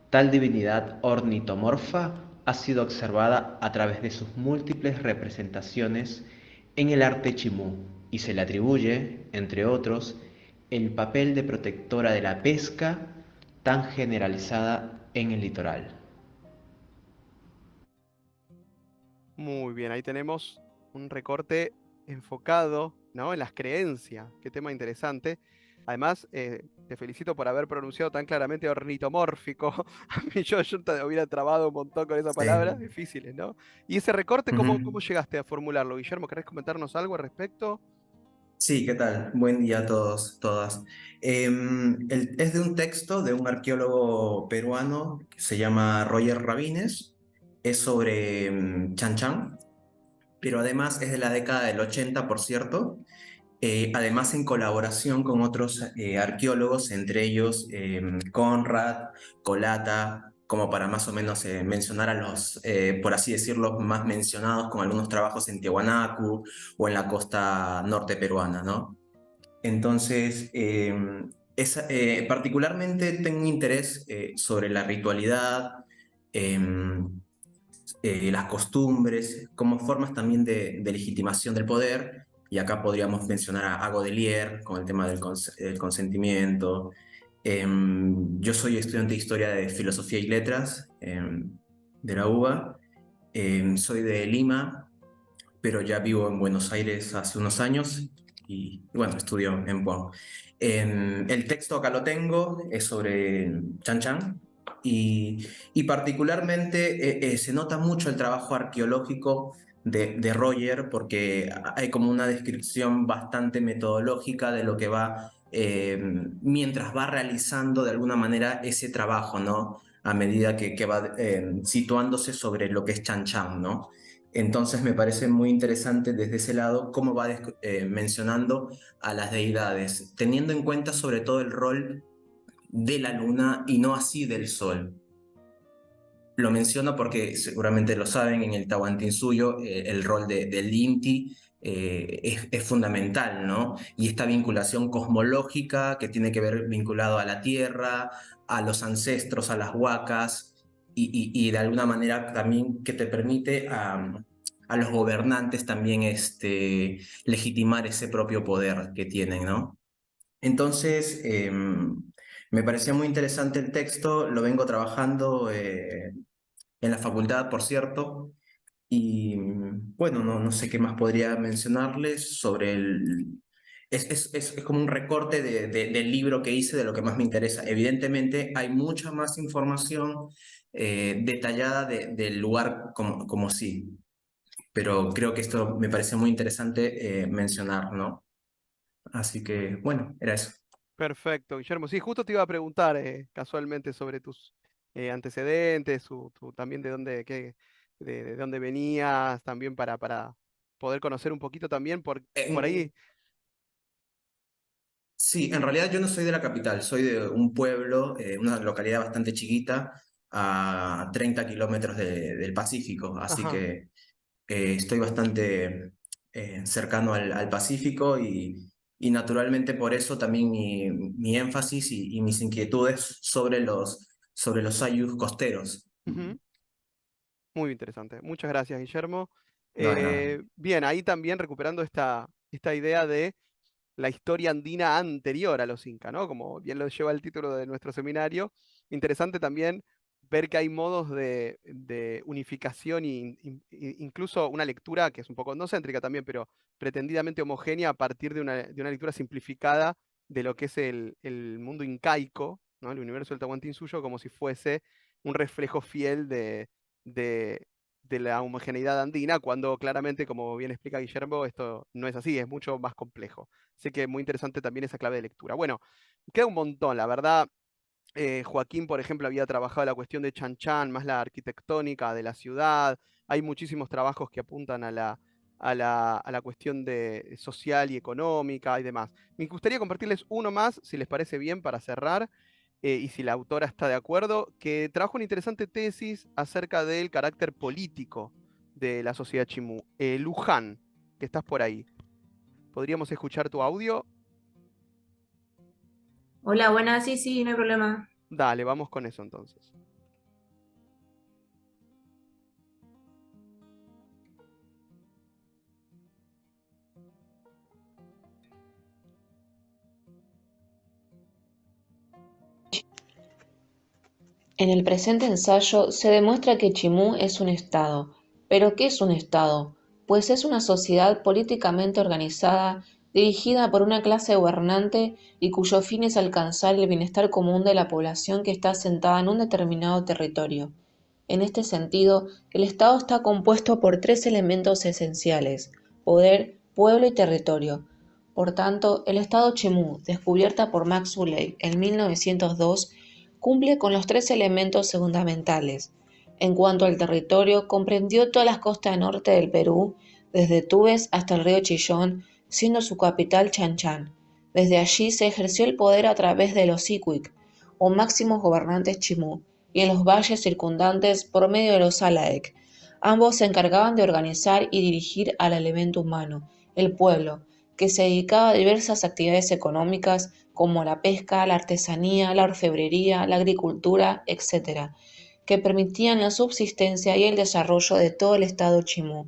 M: tal divinidad ornitomorfa ha sido observada a través de sus múltiples representaciones en el arte chimú y se le atribuye, entre otros, el papel de protectora de la pesca tan generalizada en el litoral.
A: Muy bien, ahí tenemos un recorte enfocado, ¿no?, en las creencias. Qué tema interesante. Además, te felicito por haber pronunciado tan claramente ornitomórfico. A mí yo hubiera trabado un montón con esa palabra,
L: Sí.
A: difíciles, ¿no? Y ese recorte, ¿cómo
L: Ujú.
A: llegaste a formularlo, Guillermo? ¿Querés comentarnos algo al respecto?
L: Sí, ¿qué tal? Buen día a todos, todas. Es de un texto de un arqueólogo peruano que se llama Roger Rabines. Es sobre Chan Chan, pero además es de la década del 80, por cierto. Además en colaboración con otros arqueólogos, entre ellos Conrad, Colata, como para más o menos mencionar a los, por así decirlo, más mencionados con algunos trabajos en Tiahuanacu o en la costa norte peruana, ¿no? Entonces, particularmente tengo un interés sobre la ritualidad, las costumbres, como formas también de legitimación del poder. Y acá podríamos mencionar a Godelier con el tema del consentimiento. Yo soy estudiante de Historia de Filosofía y Letras de la UBA. Soy de Lima, pero ya vivo en Buenos Aires hace unos años y bueno, estudio en Bonn. El texto acá lo tengo, es sobre Chan Chan y particularmente se nota mucho el trabajo arqueológico de Roger porque hay como una descripción bastante metodológica de lo que va mientras va realizando de alguna manera ese trabajo, ¿no? A medida que va situándose sobre lo que es Chan Chan, ¿no? Entonces me parece muy interesante desde ese lado cómo va mencionando a las deidades, teniendo en cuenta sobre todo el rol de la luna y no así del sol. Lo menciono porque seguramente lo saben, en el Tahuantinsuyo el rol del Inti es fundamental, ¿no? Y esta vinculación cosmológica que tiene que ver vinculado a la tierra, a los ancestros, a las huacas, y de alguna manera también que te permite a los gobernantes también legitimar ese propio poder que tienen, ¿no? Entonces, me parecía muy interesante el texto, lo vengo trabajando en la facultad, por cierto, y bueno, no sé qué más podría mencionarles sobre el... Es como un recorte del libro que hice, de lo que más me interesa. Evidentemente hay mucha más información detallada del lugar como sí, pero creo que esto me parece muy interesante mencionar, ¿no? Así que, bueno, era eso.
A: Perfecto, Guillermo. Sí, justo te iba a preguntar casualmente sobre tus antecedentes, también de dónde, de dónde venías, también para poder conocer un poquito también por ahí.
L: Sí, en realidad yo no soy de la capital, soy de un pueblo, una localidad bastante chiquita, a 30 kilómetros del Pacífico, así
A: Ajá.
L: que estoy bastante cercano al Pacífico y naturalmente por eso también mi énfasis y mis inquietudes sobre los ayllus costeros.
A: Ujú. Muy interesante. Muchas gracias, Guillermo.
L: No, de nada.
A: Bien, ahí también recuperando esta idea de la historia andina anterior a los incas, ¿no? Como bien lo lleva el título de nuestro seminario. Interesante también ver que hay modos de unificación incluso una lectura que es un poco no céntrica también, pero pretendidamente homogénea a partir de una lectura simplificada de lo que es el mundo incaico, ¿no? El universo del Tahuantinsuyo, como si fuese un reflejo fiel de, de la homogeneidad andina, cuando claramente, como bien explica Guillermo, esto no es así, es mucho más complejo. Así que muy interesante también esa clave de lectura. Bueno, queda un montón, la verdad. Joaquín, por ejemplo, había trabajado la cuestión de Chan Chan, más la arquitectónica de la ciudad. Hay muchísimos trabajos que apuntan a la cuestión social y económica y demás. Me gustaría compartirles uno más, si les parece bien, para cerrar, y si la autora está de acuerdo, que trabaja una interesante tesis acerca del carácter político de la sociedad chimú. Luján, que estás por ahí. ¿Podríamos escuchar tu audio?
N: Hola, buenas, sí, sí, no hay problema.
A: Dale, vamos con eso entonces.
O: En el presente ensayo se demuestra que Chimú es un Estado. ¿Pero qué es un Estado? Pues es una sociedad políticamente organizada, dirigida por una clase gobernante y cuyo fin es alcanzar el bienestar común de la población que está asentada en un determinado territorio. En este sentido, el Estado está compuesto por tres elementos esenciales: poder, pueblo y territorio. Por tanto, el Estado Chimú, descubierta por Max Ulley en 1902, cumple con los tres elementos fundamentales. En cuanto al territorio, comprendió toda la costa norte del Perú, desde Tumbes hasta el río Chillón, siendo su capital Chan Chan. Desde allí se ejerció el poder a través de los Iquiq, o máximos gobernantes Chimú, y en los valles circundantes por medio de los Alaec. Ambos se encargaban de organizar y dirigir al elemento humano, el pueblo, que se dedicaba a diversas actividades económicas como la pesca, la artesanía, la orfebrería, la agricultura, etc., que permitían la subsistencia y el desarrollo de todo el estado Chimú.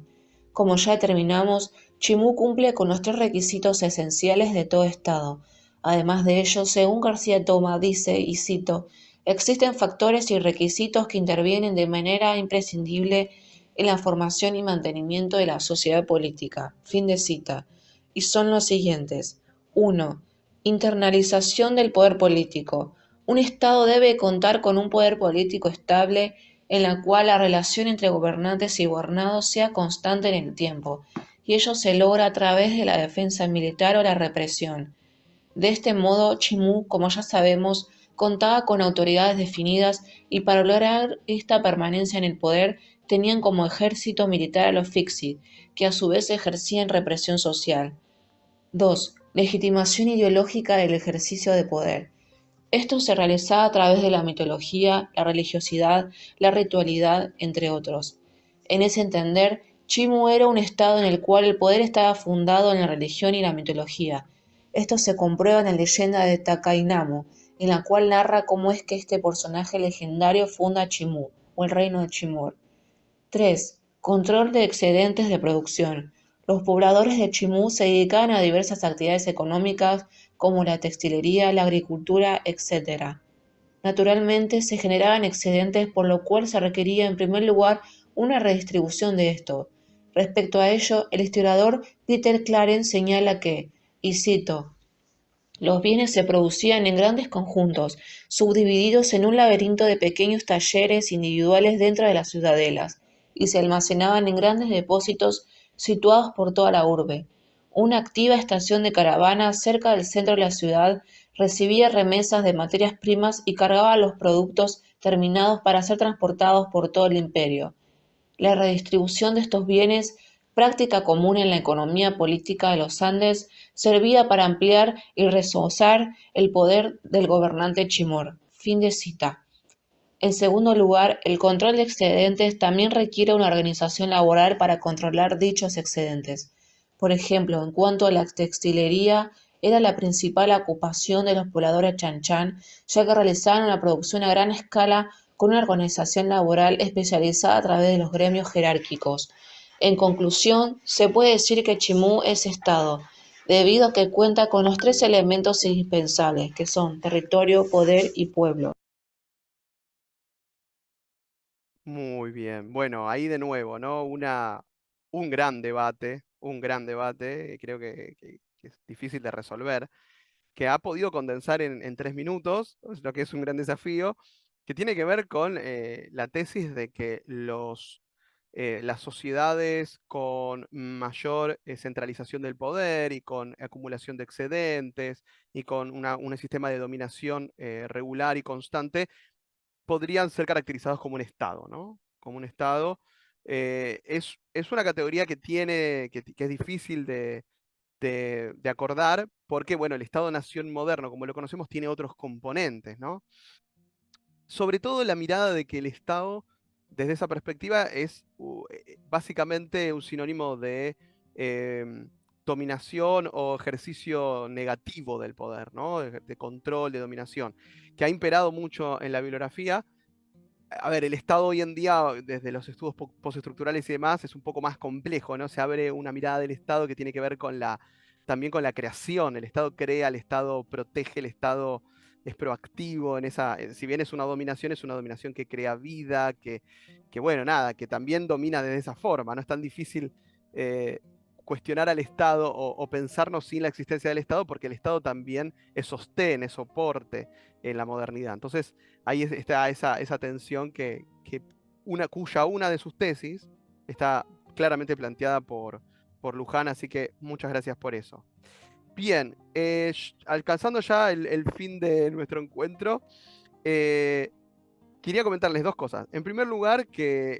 O: Como ya determinamos, Chimú cumple con los 3 requisitos esenciales de todo estado. Además de ello, según García Toma dice, y cito, existen factores y requisitos que intervienen de manera imprescindible en la formación y mantenimiento de la sociedad política. Fin de cita. Y son los siguientes. 1. Internalización del poder político. Un Estado debe contar con un poder político estable en la cual la relación entre gobernantes y gobernados sea constante en el tiempo, y ello se logra a través de la defensa militar o la represión. De este modo, Chimú, como ya sabemos, contaba con autoridades definidas y para lograr esta permanencia en el poder tenían como ejército militar a los Fixit, que a su vez ejercían represión social. 2. Legitimación ideológica del ejercicio de poder. Esto se realizaba a través de la mitología, la religiosidad, la ritualidad, entre otros. En ese entender, Chimú era un estado en el cual el poder estaba fundado en la religión y la mitología. Esto se comprueba en la leyenda de Takainamu, en la cual narra cómo es que este personaje legendario funda Chimú, o el reino de Chimur. 3. Control de excedentes de producción. Los pobladores de Chimú se dedicaban a diversas actividades económicas como la textilería, la agricultura, etc. Naturalmente se generaban excedentes, por lo cual se requería en primer lugar una redistribución de esto. Respecto a ello, el historiador Peter Clarence señala que, y cito, los bienes se producían en grandes conjuntos, subdivididos en un laberinto de pequeños talleres individuales dentro de las ciudadelas, y se almacenaban en grandes depósitos situados por toda la urbe. Una activa estación de caravanas cerca del centro de la ciudad recibía remesas de materias primas y cargaba los productos terminados para ser transportados por todo el imperio. La redistribución de estos bienes, práctica común en la economía política de los Andes, servía para ampliar y reforzar el poder del gobernante Chimor. Fin de cita. En segundo lugar, el control de excedentes también requiere una organización laboral para controlar dichos excedentes. Por ejemplo, en cuanto a la textilería, era la principal ocupación de los pobladores chanchan, ya que realizaban una producción a gran escala con una organización laboral especializada a través de los gremios jerárquicos. En conclusión, se puede decir que Chimú es Estado, debido a que cuenta con los 3 elementos indispensables, que son territorio, poder y pueblo.
A: Muy bien. Bueno, ahí de nuevo, ¿no? Un gran debate, creo que es difícil de resolver, que ha podido condensar en 3 minutos, lo que es un gran desafío, que tiene que ver con la tesis de que las sociedades con mayor centralización del poder y con acumulación de excedentes y con un sistema de dominación regular y constante, podrían ser caracterizados como un Estado, ¿no? Como un Estado. Es una categoría que es difícil de acordar, porque, bueno, el Estado-Nación moderno, como lo conocemos, tiene otros componentes, ¿no? Sobre todo la mirada de que el Estado, desde esa perspectiva, es básicamente un sinónimo de dominación o ejercicio negativo del poder, ¿no? De control, de dominación, que ha imperado mucho en la bibliografía. A ver, el Estado hoy en día, desde los estudios postestructurales y demás, es un poco más complejo, ¿no? Se abre una mirada del Estado que tiene que ver también con la creación. El Estado crea, el Estado protege, el Estado es proactivo en esa. Si bien es una dominación que crea vida, bueno, nada, que también domina de esa forma. No es tan difícil cuestionar al Estado o pensarnos sin la existencia del Estado, porque el Estado también es sostén, es soporte en la modernidad. Entonces, ahí está esa tensión cuya una de sus tesis está claramente planteada por Luján, así que muchas gracias por eso. Bien, alcanzando ya el fin de nuestro encuentro, quería comentarles 2 cosas. En primer lugar, que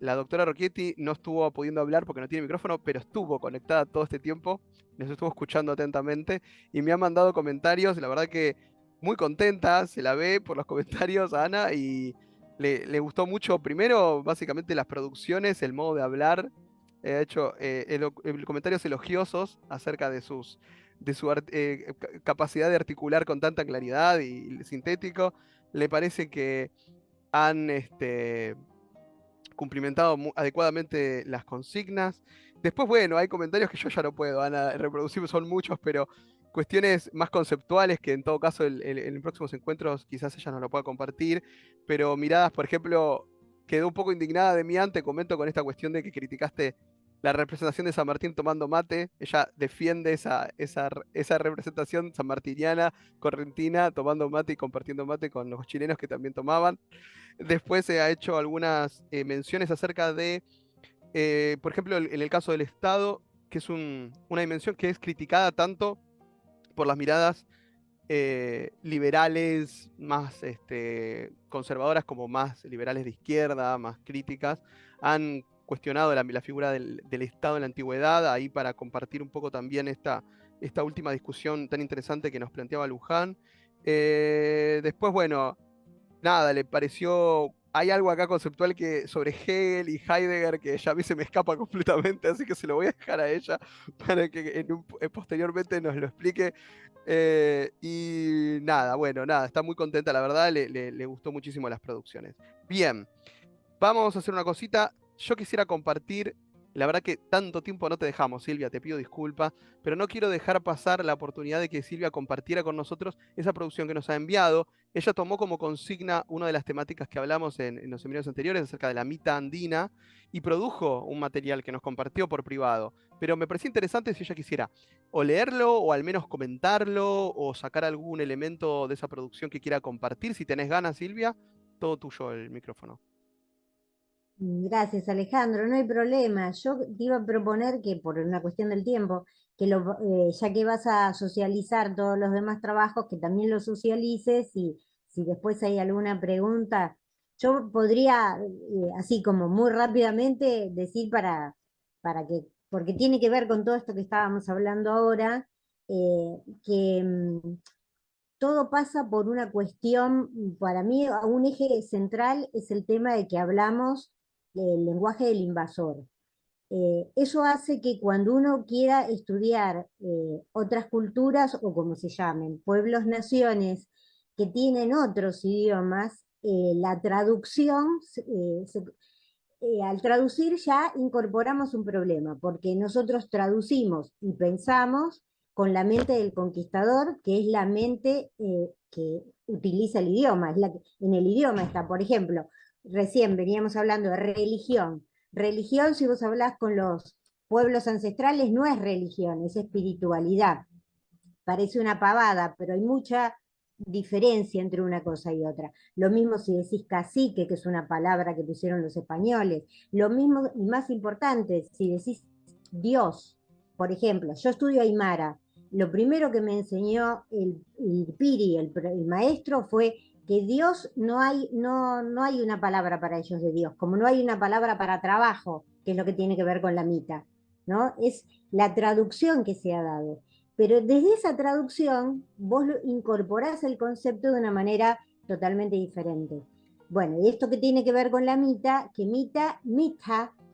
A: la doctora Rocchietti no estuvo pudiendo hablar porque no tiene micrófono, pero estuvo conectada todo este tiempo, nos estuvo escuchando atentamente y me ha mandado comentarios. La verdad que muy contenta, se la ve por los comentarios a Ana, y le gustó mucho, primero, básicamente las producciones, el modo de hablar, ha hecho comentarios elogiosos acerca de su capacidad de articular con tanta claridad y sintético. Le parece que han cumplimentado adecuadamente las consignas. Después, bueno, hay comentarios que yo ya no puedo, Ana, reproducir, son muchos, pero cuestiones más conceptuales que en todo caso en próximos encuentros quizás ella nos lo pueda compartir, pero miradas, por ejemplo, quedó un poco indignada de mí antes, comento con esta cuestión de que criticaste la representación de San Martín tomando mate. Ella defiende esa representación sanmartiniana, correntina, tomando mate y compartiendo mate con los chilenos que también tomaban. Después se ha hecho algunas menciones acerca de, por ejemplo, en el caso del Estado, que es una dimensión que es criticada tanto por las miradas liberales, más conservadoras, como más liberales de izquierda, más críticas, han cuestionado la figura del Estado en la antigüedad, ahí para compartir un poco también esta última discusión tan interesante que nos planteaba Luján. Después, bueno, nada, le pareció. Hay algo acá conceptual sobre Hegel y Heidegger que ya a mí se me escapa completamente, así que se lo voy a dejar a ella para que posteriormente nos lo explique. Y nada, bueno, nada, está muy contenta, la verdad, le gustó muchísimo las producciones. Bien, vamos a hacer una cosita. Yo quisiera compartir, la verdad que tanto tiempo no te dejamos, Silvia, te pido disculpas, pero no quiero dejar pasar la oportunidad de que Silvia compartiera con nosotros esa producción que nos ha enviado. Ella tomó como consigna una de las temáticas que hablamos en los seminarios anteriores acerca de la mita andina y produjo un material que nos compartió por privado. Pero me parecía interesante si ella quisiera o leerlo o al menos comentarlo o sacar algún elemento de esa producción que quiera compartir. Si tenés ganas, Silvia, todo tuyo el micrófono.
D: Gracias, Alejandro, no hay problema. Yo te iba a proponer que, por una cuestión del tiempo, que ya que vas a socializar todos los demás trabajos, que también los socialices y si después hay alguna pregunta, yo podría, así como muy rápidamente, decir para que, porque tiene que ver con todo esto que estábamos hablando ahora, que todo pasa por una cuestión, para mí, un eje central es el tema de que hablamos del lenguaje del invasor. Eso hace que cuando uno quiera estudiar otras culturas, o como se llamen, pueblos, naciones, que tienen otros idiomas, la traducción, al traducir ya incorporamos un problema, porque nosotros traducimos y pensamos con la mente del conquistador, que es la mente que utiliza el idioma, en el idioma está, por ejemplo, recién veníamos hablando de religión. Religión, si vos hablás con los pueblos ancestrales, no es religión, es espiritualidad. Parece una pavada, pero hay mucha diferencia entre una cosa y otra. Lo mismo si decís cacique, que es una palabra que pusieron los españoles. Lo mismo, y más importante, si decís Dios. Por ejemplo, yo estudio Aymara. Lo primero que me enseñó el Piri, el maestro, fue que Dios no hay una palabra para ellos de Dios, como no hay una palabra para trabajo, que es lo que tiene que ver con la mita, ¿no? Es la traducción que se ha dado. Pero desde esa traducción vos incorporás el concepto de una manera totalmente diferente. Bueno, y esto que tiene que ver con la mita, que mita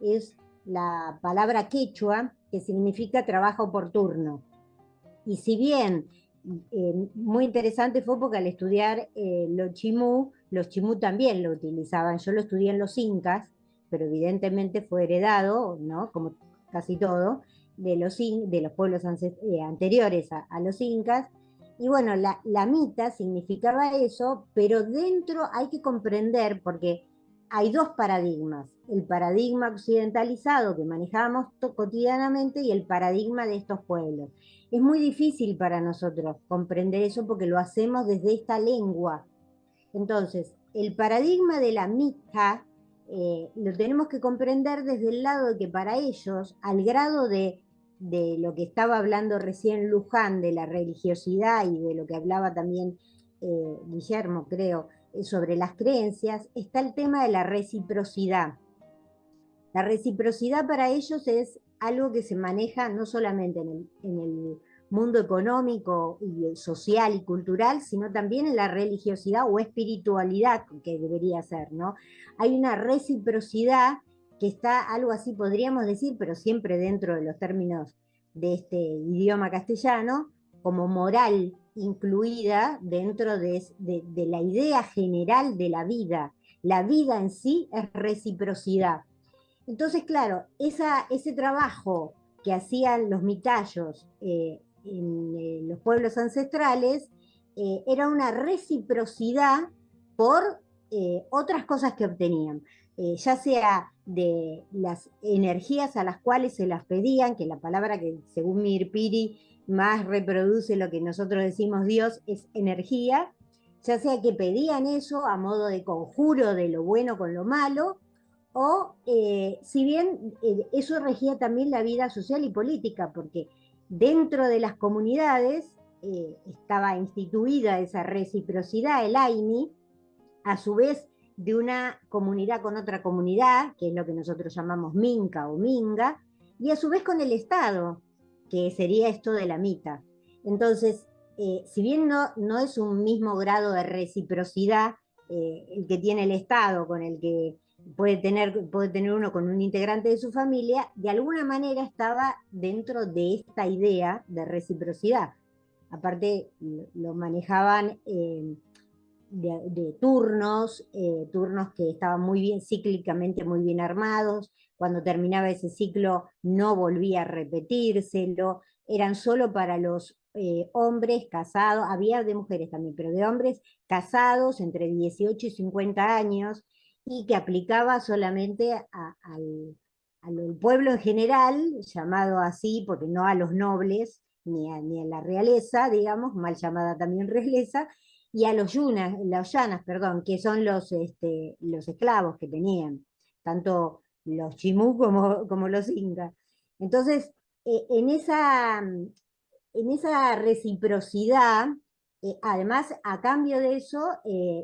D: es la palabra quechua que significa trabajo por turno. Y si bien muy interesante fue porque al estudiar los chimú también lo utilizaban. Yo lo estudié en los incas, pero evidentemente fue heredado, ¿no? Como casi todo, de los pueblos anteriores a los incas. Y bueno, la mita significaba eso, pero dentro hay que comprender, porque hay dos paradigmas: el paradigma occidentalizado que manejamos cotidianamente y el paradigma de estos pueblos. Es muy difícil para nosotros comprender eso porque lo hacemos desde esta lengua. Entonces, el paradigma de la mita lo tenemos que comprender desde el lado de que para ellos, al grado de lo que estaba hablando recién Luján, de la religiosidad, y de lo que hablaba también Guillermo, creo, sobre las creencias, está el tema de la reciprocidad. La reciprocidad para ellos es algo que se maneja no solamente en el mundo económico y social y cultural, sino también en la religiosidad o espiritualidad, que debería ser, ¿no? Hay una reciprocidad que está algo así, podríamos decir, pero siempre dentro de los términos de este idioma castellano, como moral incluida dentro de la idea general de la vida. La vida en sí es reciprocidad. Entonces, claro, ese trabajo que hacían los mitayos en los pueblos ancestrales era una reciprocidad por otras cosas que obtenían, ya sea de las energías a las cuales se las pedían, que la palabra que según Mirpiri más reproduce lo que nosotros decimos Dios es energía, ya sea que pedían eso a modo de conjuro de lo bueno con lo malo, o si bien eso regía también la vida social y política, porque dentro de las comunidades estaba instituida esa reciprocidad, el AINI, a su vez de una comunidad con otra comunidad, que es lo que nosotros llamamos minca o minga, y a su vez con el Estado, que sería esto de la mita. Entonces, si bien no es un mismo grado de reciprocidad el que tiene el Estado con el que puede tener uno con un integrante de su familia, de alguna manera estaba dentro de esta idea de reciprocidad. Aparte, lo manejaban de turnos, turnos que estaban muy bien, cíclicamente muy bien armados. Cuando terminaba ese ciclo no volvía a repetírselo, eran solo para los hombres casados, había de mujeres también, pero de hombres casados entre 18 y 50 años, y que aplicaba solamente al pueblo en general, llamado así, porque no a los nobles, ni a la realeza, digamos, mal llamada también realeza, y a los llanas, perdón, que son los esclavos que tenían, tanto los chimú como los incas. Entonces, en esa reciprocidad, además, a cambio de eso,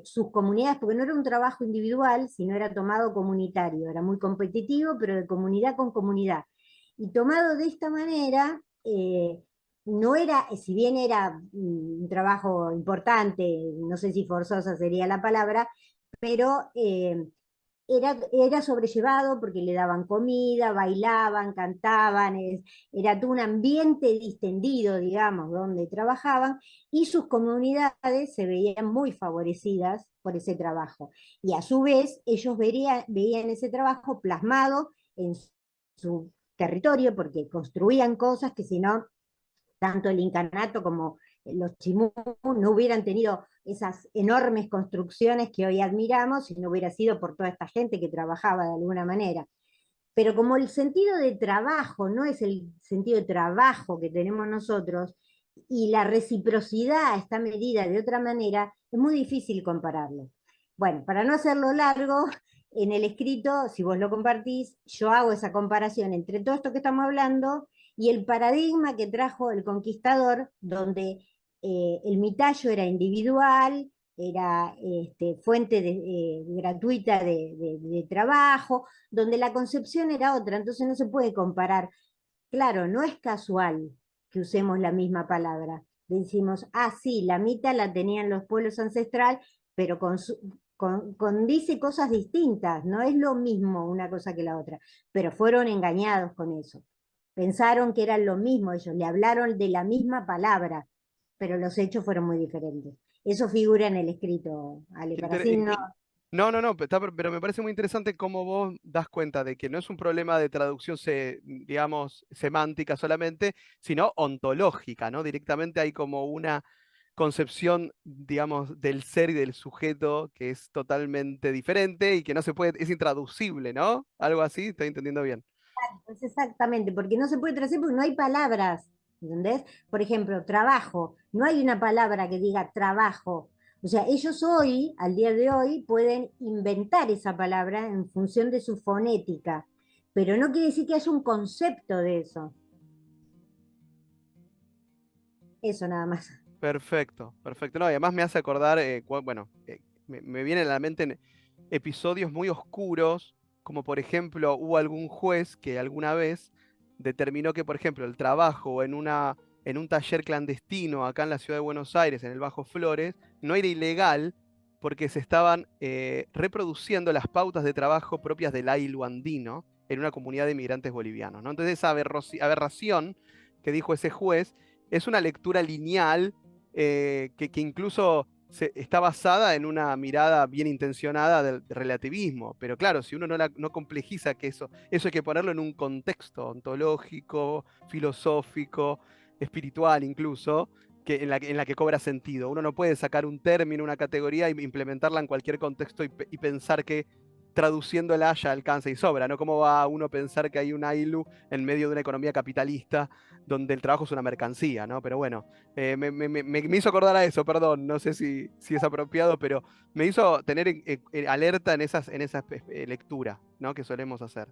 D: sus comunidades, porque no era un trabajo individual, sino era tomado comunitario, era muy competitivo, pero de comunidad con comunidad. Y tomado de esta manera, no era, si bien era un trabajo importante, no sé si forzosa sería la palabra, pero era sobrellevado porque le daban comida, bailaban, cantaban, era todo un ambiente distendido, digamos, donde trabajaban, y sus comunidades se veían muy favorecidas por ese trabajo. Y a su vez, ellos veían ese trabajo plasmado en su territorio, porque construían cosas que si no, tanto el incanato como los chimú no hubieran tenido esas enormes construcciones que hoy admiramos si no hubiera sido por toda esta gente que trabajaba de alguna manera. Pero como el sentido de trabajo no es el sentido de trabajo que tenemos nosotros, y la reciprocidad está medida de otra manera, es muy difícil compararlo. Bueno, para no hacerlo largo, en el escrito, si vos lo compartís, yo hago esa comparación entre todo esto que estamos hablando y el paradigma que trajo el conquistador, donde el mitayo era individual, era fuente gratuita de trabajo, donde la concepción era otra, entonces no se puede comparar. Claro, no es casual que usemos la misma palabra. Decimos, sí, la mita la tenían los pueblos ancestrales, pero dice cosas distintas, no es lo mismo una cosa que la otra, pero fueron engañados con eso. Pensaron que eran lo mismo, ellos le hablaron de la misma palabra, pero los hechos fueron muy diferentes. Eso figura en el escrito, Ale, para así no.
A: No, pero me parece muy interesante cómo vos das cuenta de que no es un problema de traducción, digamos, semántica solamente, sino ontológica, ¿no? Directamente hay como una concepción, digamos, del ser y del sujeto que es totalmente diferente y que no se puede, es intraducible, ¿no? Algo así, estoy entendiendo bien.
D: Pues exactamente, porque no se puede traducir porque no hay palabras, ¿entendés? Por ejemplo, trabajo, no hay una palabra que diga trabajo. O sea, ellos hoy, al día de hoy, pueden inventar esa palabra en función de su fonética, pero no quiere decir que haya un concepto de eso. Eso nada más.
A: Perfecto, perfecto. No, y además me hace acordar, me vienen a la mente episodios muy oscuros, como por ejemplo hubo algún juez que alguna vez determinó que, por ejemplo, el trabajo en un taller clandestino acá en la ciudad de Buenos Aires, en el Bajo Flores, no era ilegal, porque se estaban reproduciendo las pautas de trabajo propias del Ayllu andino en una comunidad de inmigrantes bolivianos, ¿no? Entonces esa aberración que dijo ese juez es una lectura lineal que incluso está basada en una mirada bien intencionada del relativismo, pero claro, si uno no complejiza que eso hay que ponerlo en un contexto ontológico, filosófico, espiritual incluso, en la que cobra sentido. Uno no puede sacar un término, una categoría e implementarla en cualquier contexto y pensar que traduciéndola ya alcanza y sobra, ¿no? ¿Cómo va uno a pensar que hay un Ayllu en medio de una economía capitalista donde el trabajo es una mercancía, ¿no? Pero bueno, me hizo acordar a eso, perdón, no sé si es apropiado, pero me hizo tener alerta en esa lectura, ¿no? Que solemos hacer.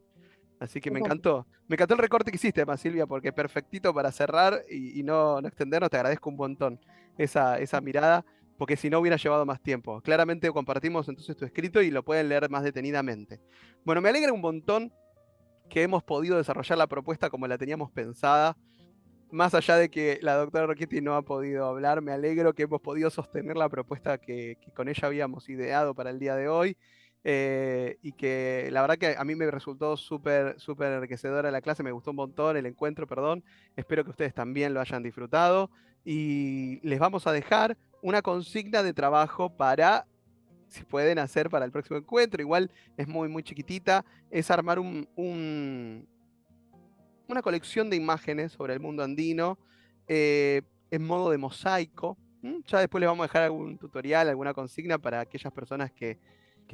A: Así que me encantó el recorte que hiciste, además, Silvia, porque perfectito para cerrar y no extendernos. Te agradezco un montón esa mirada, porque si no hubiera llevado más tiempo. Claramente compartimos entonces tu escrito y lo pueden leer más detenidamente. Bueno, me alegra un montón que hemos podido desarrollar la propuesta como la teníamos pensada. Más allá de que la doctora Rocchetti no ha podido hablar, me alegro que hemos podido sostener la propuesta que con ella habíamos ideado para el día de hoy. Y que la verdad que a mí me resultó súper enriquecedora la clase, me gustó un montón el encuentro, perdón. Espero que ustedes también lo hayan disfrutado. Y les vamos a dejar una consigna de trabajo para, si pueden hacer para el próximo encuentro, igual es muy chiquitita, es armar una colección de imágenes sobre el mundo andino en modo de mosaico. Ya después les vamos a dejar algún tutorial, alguna consigna para aquellas personas que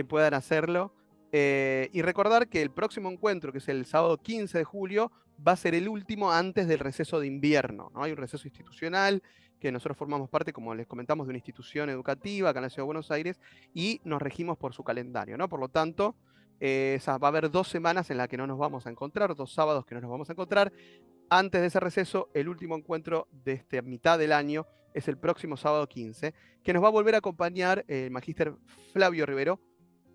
A: puedan hacerlo. Y recordar que el próximo encuentro, que es el sábado 15 de julio, va a ser el último antes del receso de invierno, ¿no? Hay un receso institucional, que nosotros formamos parte, como les comentamos, de una institución educativa acá en la Ciudad de Buenos Aires, y nos regimos por su calendario, ¿no? Por lo tanto, va a haber 2 semanas en las que no nos vamos a encontrar, 2 sábados que no nos vamos a encontrar. Antes de ese receso, el último encuentro de esta mitad del año es el próximo sábado 15, que nos va a volver a acompañar el magíster Flavio Rivero.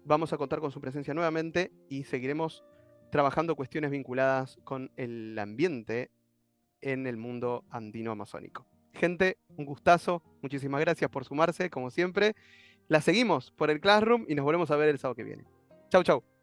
A: Vamos a contar con su presencia nuevamente y seguiremos trabajando cuestiones vinculadas con el ambiente en el mundo andino-amazónico. Gente, un gustazo, muchísimas gracias por sumarse, como siempre. La seguimos por el Classroom y nos volvemos a ver el sábado que viene. Chau, chau.